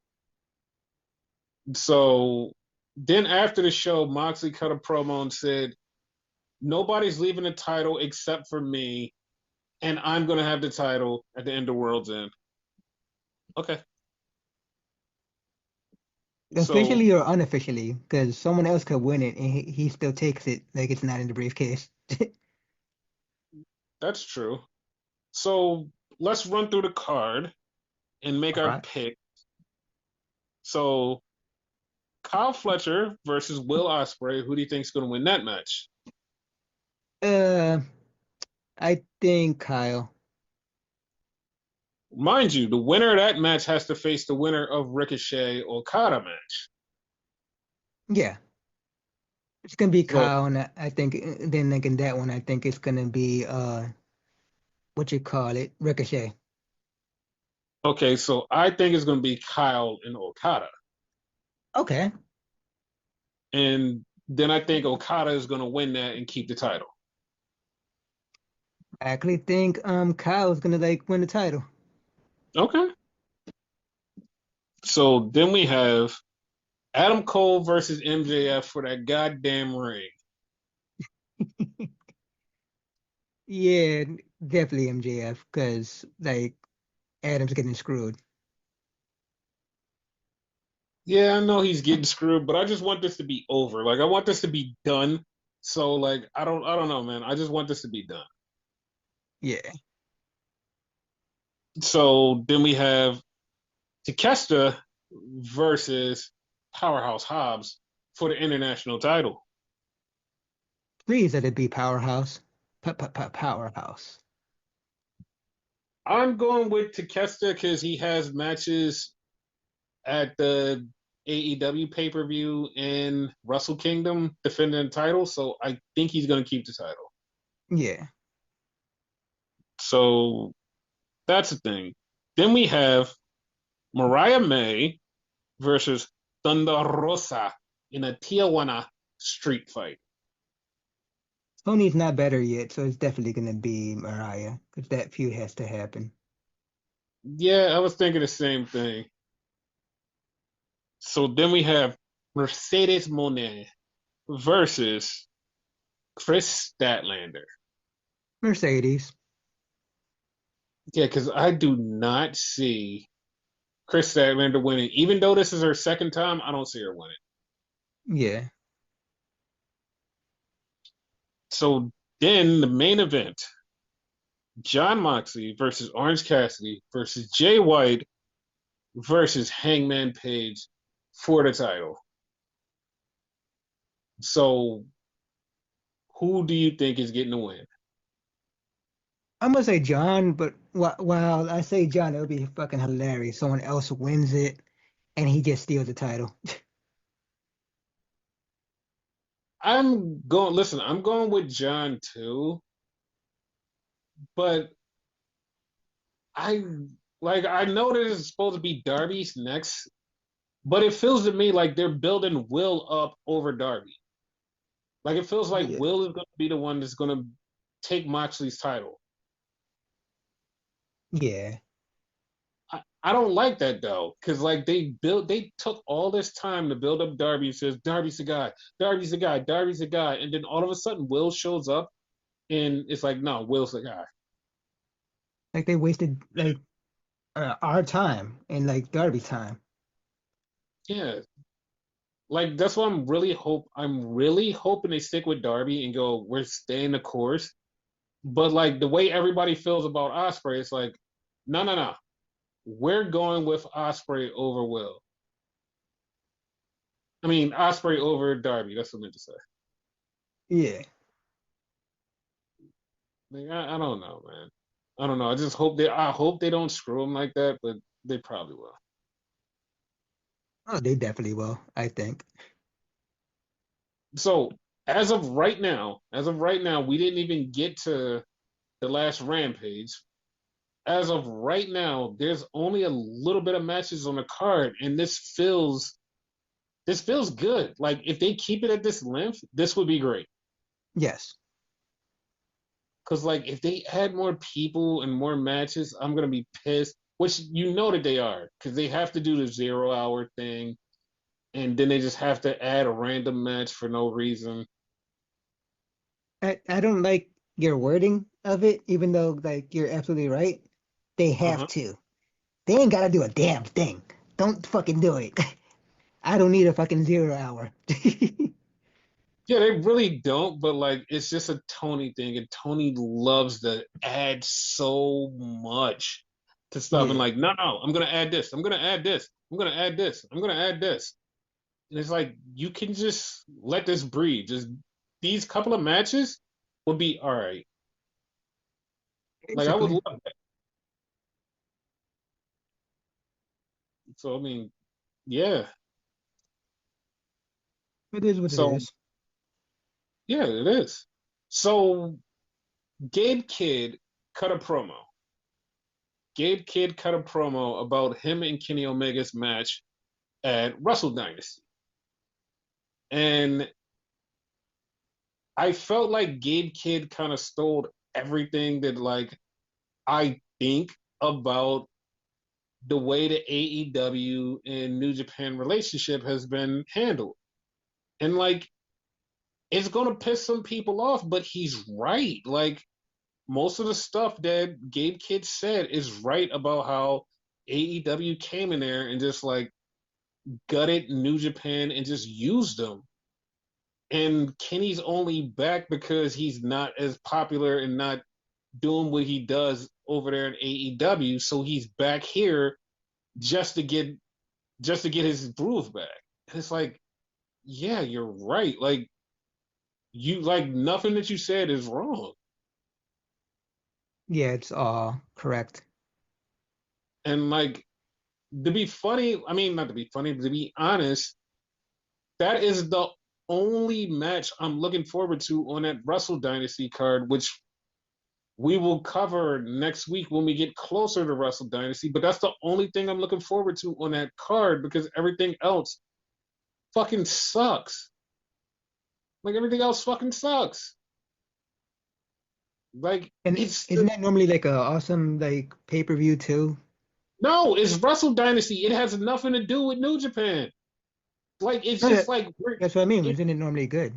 A: So then after the show, Moxley cut a promo and said, "Nobody's leaving the title except for me, and I'm gonna have the title at the end of World's End." Okay, so
B: Officially or unofficially, because someone else could win it and he still takes it like it's not in the briefcase.
A: that's true. So let's run through the card and make
B: All
A: our
B: right.
A: pick. So Kyle Fletcher versus Will Ospreay. Who do you think's gonna win that match?
B: Uh, I think Kyle.
A: Mind you, the winner of that match has to face the winner of Ricochet Okada match.
B: Yeah, it's gonna be
A: So
B: Kyle, and I think then like in that one, I think it's gonna be what you call it, Ricochet.
A: okay, so I think it's gonna be Kyle and Okada.
B: Okay.
A: And then I think Okada is gonna win that and keep the title.
B: I actually think Kyle's gonna like win the title.
A: Okay. So then we have Adam Cole versus MJF for that goddamn ring.
B: Yeah, definitely MJF, because like Adam's getting screwed.
A: Yeah, I know he's getting screwed, but I just want this to be over. Like I want this to be done. So like I don't know, man. I just want this to be done.
B: Yeah.
A: So then we have Takeshita versus Powerhouse Hobbs for the international title.
B: Please let it be Powerhouse. Powerhouse.
A: I'm going with Takeshita because he has matches at the AEW pay per view and Wrestle Kingdom defending the title. So I think he's going to keep the title.
B: Yeah.
A: So that's the thing. Then we have Mariah May versus Thunder Rosa in a Tijuana street fight.
B: Tony's not better yet, so it's definitely gonna be Mariah, because that feud has to happen.
A: Yeah, I was thinking the same thing. So then we have Mercedes Monet versus Chris Statlander.
B: Mercedes.
A: Yeah, because I do not see Chris Statlander winning. Even though this is her second time, I don't see her winning.
B: Yeah.
A: So then the main event, John Moxley versus Orange Cassidy versus Jay White versus Hangman Page for the title. So who do you think is getting the win?
B: I'm gonna say John, but while I say John, it would be fucking hilarious. Someone else wins it and he just steals the title.
A: I'm going with John too, but I I know that it's supposed to be Darby's next, but it feels to me like they're building Will up over Darby. Like it feels like
B: Yeah.
A: Will is going to be the one that's going to take Moxley's title.
B: Yeah.
A: I don't like that though, because like they took all this time to build up Darby and says Darby's the guy, Darby's the guy, Darby's the guy, and then all of a sudden Will shows up and it's like no, Will's the guy.
B: Like they wasted like our time and like Darby's time.
A: Yeah, like that's why I'm really hoping they stick with Darby and go we're staying the course. But like the way everybody feels about Osprey, it's like no no no, we're going with Osprey over Will. I mean Osprey over Darby. That's what I meant to say.
B: Yeah.
A: Like, I don't know, man. I don't know. I hope they don't screw him like that, but they probably will.
B: Oh, they definitely will, I think.
A: So as of right now, we didn't even get to the last Rampage. As of right now, there's only a little bit of matches on the card, and this feels good. Like if they keep it at this length, this would be great.
B: Yes.
A: Because like if they add more people and more matches, I'm gonna be pissed. Which you know that they are, because they have to do the 0 hour thing, and then they just have to add a random match for no reason.
B: I don't like your wording of it, even though like you're absolutely right. They have
A: Uh-huh.
B: to. They ain't gotta do a damn thing. Don't fucking do it. I don't need a fucking 0 hour.
A: Yeah, they really don't, but like it's just a Tony thing, and Tony loves to add so much to stuff. And
B: Yeah,
A: like, no, no, I'm gonna add this. I'm gonna add this. I'm gonna add this. I'm gonna add this. And it's like you can just let this breathe. Just these couple of matches would be all right. Like I would
B: basically.
A: love that. So I mean, yeah.
B: It is what it
A: So
B: is.
A: yeah, it is. So Gabe Kidd cut a promo. Gabe Kidd cut a promo about him and Kenny Omega's match at Wrestle Dynasty. And I felt like Gabe Kidd kind of stole everything that like I think about the way the AEW and New Japan relationship has been handled. And like it's gonna piss some people off, but he's right. Like most of the stuff that Gabe Kidd said is right about how AEW came in there and just like gutted New Japan and just used them. And Kenny's only back because he's not as popular and not doing what he does over there in AEW. So he's back here just to get his groove back. And it's like, yeah, you're right. Like you like nothing that you said is wrong.
B: Yeah, it's all correct.
A: And like to be funny, I mean not to be funny, but to be honest, that is the only match I'm looking forward to on that Wrestle Dynasty card, which we will cover next week when we get closer to Wrestle Dynasty. But that's the only thing I'm looking forward to on that card because everything else fucking sucks. Like everything else fucking sucks. Like
B: And
A: it's
B: isn't that normally like a awesome like pay-per-view too?
A: No, it's Wrestle Dynasty. It has nothing to do with New Japan. Like it's
B: No,
A: just like we're
B: that's what I mean.
A: it,
B: Isn't it normally good?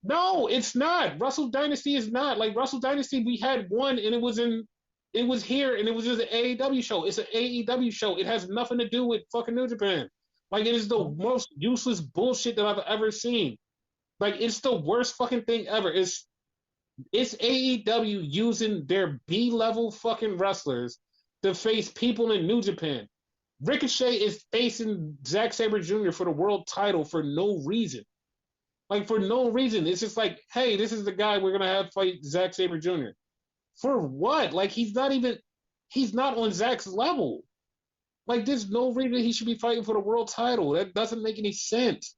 A: no, it's not. Wrestle Dynasty is not. Like Wrestle Dynasty, we had one and it was here and it was just an AEW show. It's an AEW show. It has nothing to do with fucking New Japan. Like it is the most useless bullshit that I've ever seen. Like it's the worst fucking thing ever. It's AEW using their B level fucking wrestlers to face people in New Japan. Ricochet is facing Zack Sabre Jr. for the world title for no reason. Like for no reason. It's just like, hey, this is the guy we're gonna have fight Zack Sabre Jr. For what? Like he's not on Zack's level. Like there's no reason he should be fighting for the world title. That doesn't make any sense.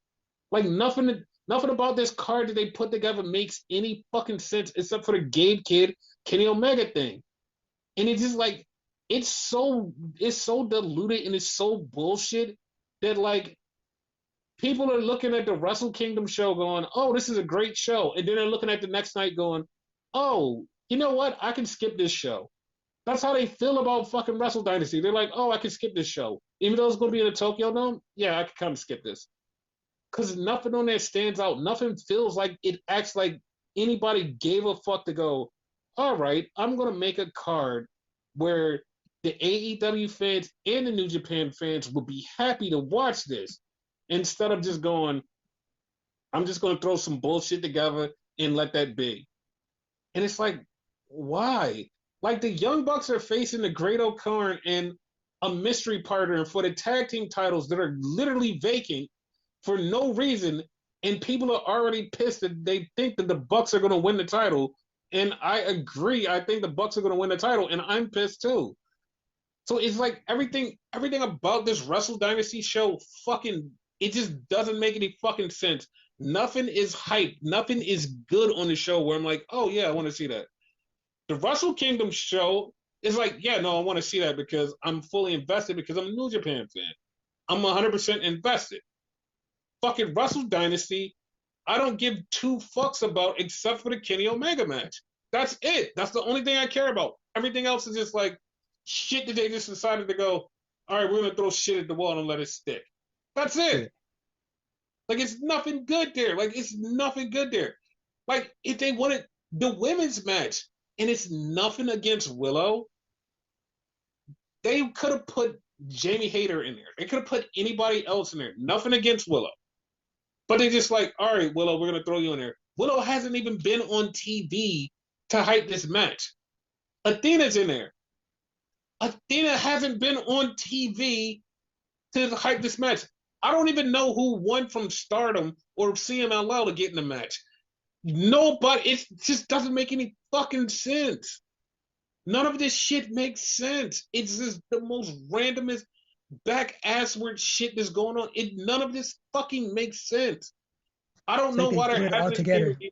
A: Like nothing about this card that they put together makes any fucking sense except for the Gabe Kid Kenny Omega thing. And it's just like it's so diluted and it's so bullshit that like people are looking at the Wrestle Kingdom show going, oh, this is a great show. And then they're looking at the next night going, oh, you know what? I can skip this show. That's how they feel about fucking Wrestle Dynasty. They're like, oh, I can skip this show. Even though it's going to be in the Tokyo Dome, yeah, I can kind of skip this. Because nothing on there stands out. Nothing feels like it acts like anybody gave a fuck to go, all right, I'm going to make a card where the AEW fans and the New Japan fans will be happy to watch this instead of just going, I'm just going to throw some bullshit together and let that be. And it's like, why? Like the Young Bucks are facing the Great O'Khan and a mystery partner for the tag team titles that are literally vacant for no reason, and people are already pissed that they think that the Bucks are going to win the title. And I agree. I think the Bucks are going to win the title, and I'm pissed too. So it's like everything about this Wrestle Dynasty show fucking it just doesn't make any fucking sense. Nothing is hype. Nothing is good on the show where I'm like, oh yeah, I want to see that. The Wrestle Kingdom show is like, yeah, no, I want to see that because I'm fully invested because I'm a New Japan fan. I'm 100% invested. Fucking Wrestle Dynasty, I don't give two fucks about except for the Kenny Omega match. That's it. That's the only thing I care about. Everything else is just like shit that they just decided to go, all right, we're going to throw shit at the wall and let it stick. That's it.
B: Yeah.
A: Like, it's nothing good there. Like, it's nothing good there. Like, if they wanted the women's match, and it's nothing against Willow, they could have put Jamie Hayter in there. They could have put anybody else in there. Nothing against Willow. But they just like, all right, Willow, we're going to throw you in there. Willow hasn't even been on TV to hype this match. Athena's in there. Athena hasn't been on TV to hype this match. I don't even know who won from Stardom or CMLL to get in the match. Nobody, it just doesn't make any fucking sense. None of this shit makes sense. It's just the most randomest back assward shit that's going on. None of this fucking makes sense. I don't
B: It's
A: know
B: like they
A: why
B: threw
A: there
B: it all
A: hasn't
B: together.
A: been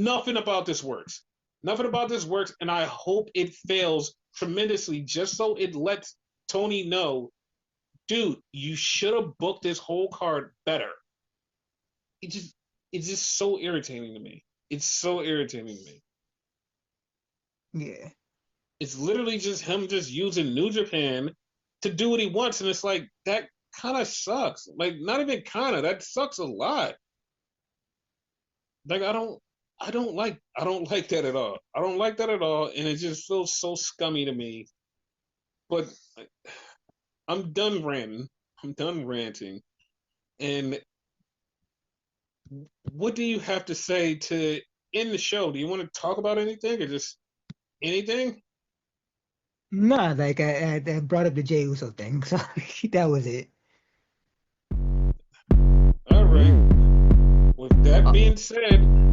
A: nothing about this works. Nothing about this works, and I hope it fails tremendously just so it lets Tony know, dude, you should have booked this whole card better. It just it's just so irritating to me. It's so irritating to me.
B: Yeah.
A: It's literally just him just using New Japan to do what he wants, and it's like that kind of sucks. Like not even kind of that sucks a lot. Like I don't like that at all. I don't like that at all, and it just feels so scummy to me. But like, I'm done ranting. I'm done ranting. And what do you have to say to end the show? Do you want to talk about anything or just anything?
B: Nah, like I brought up the Jey Uso thing, so that was it.
A: All right. With that
B: Uh,
A: being said,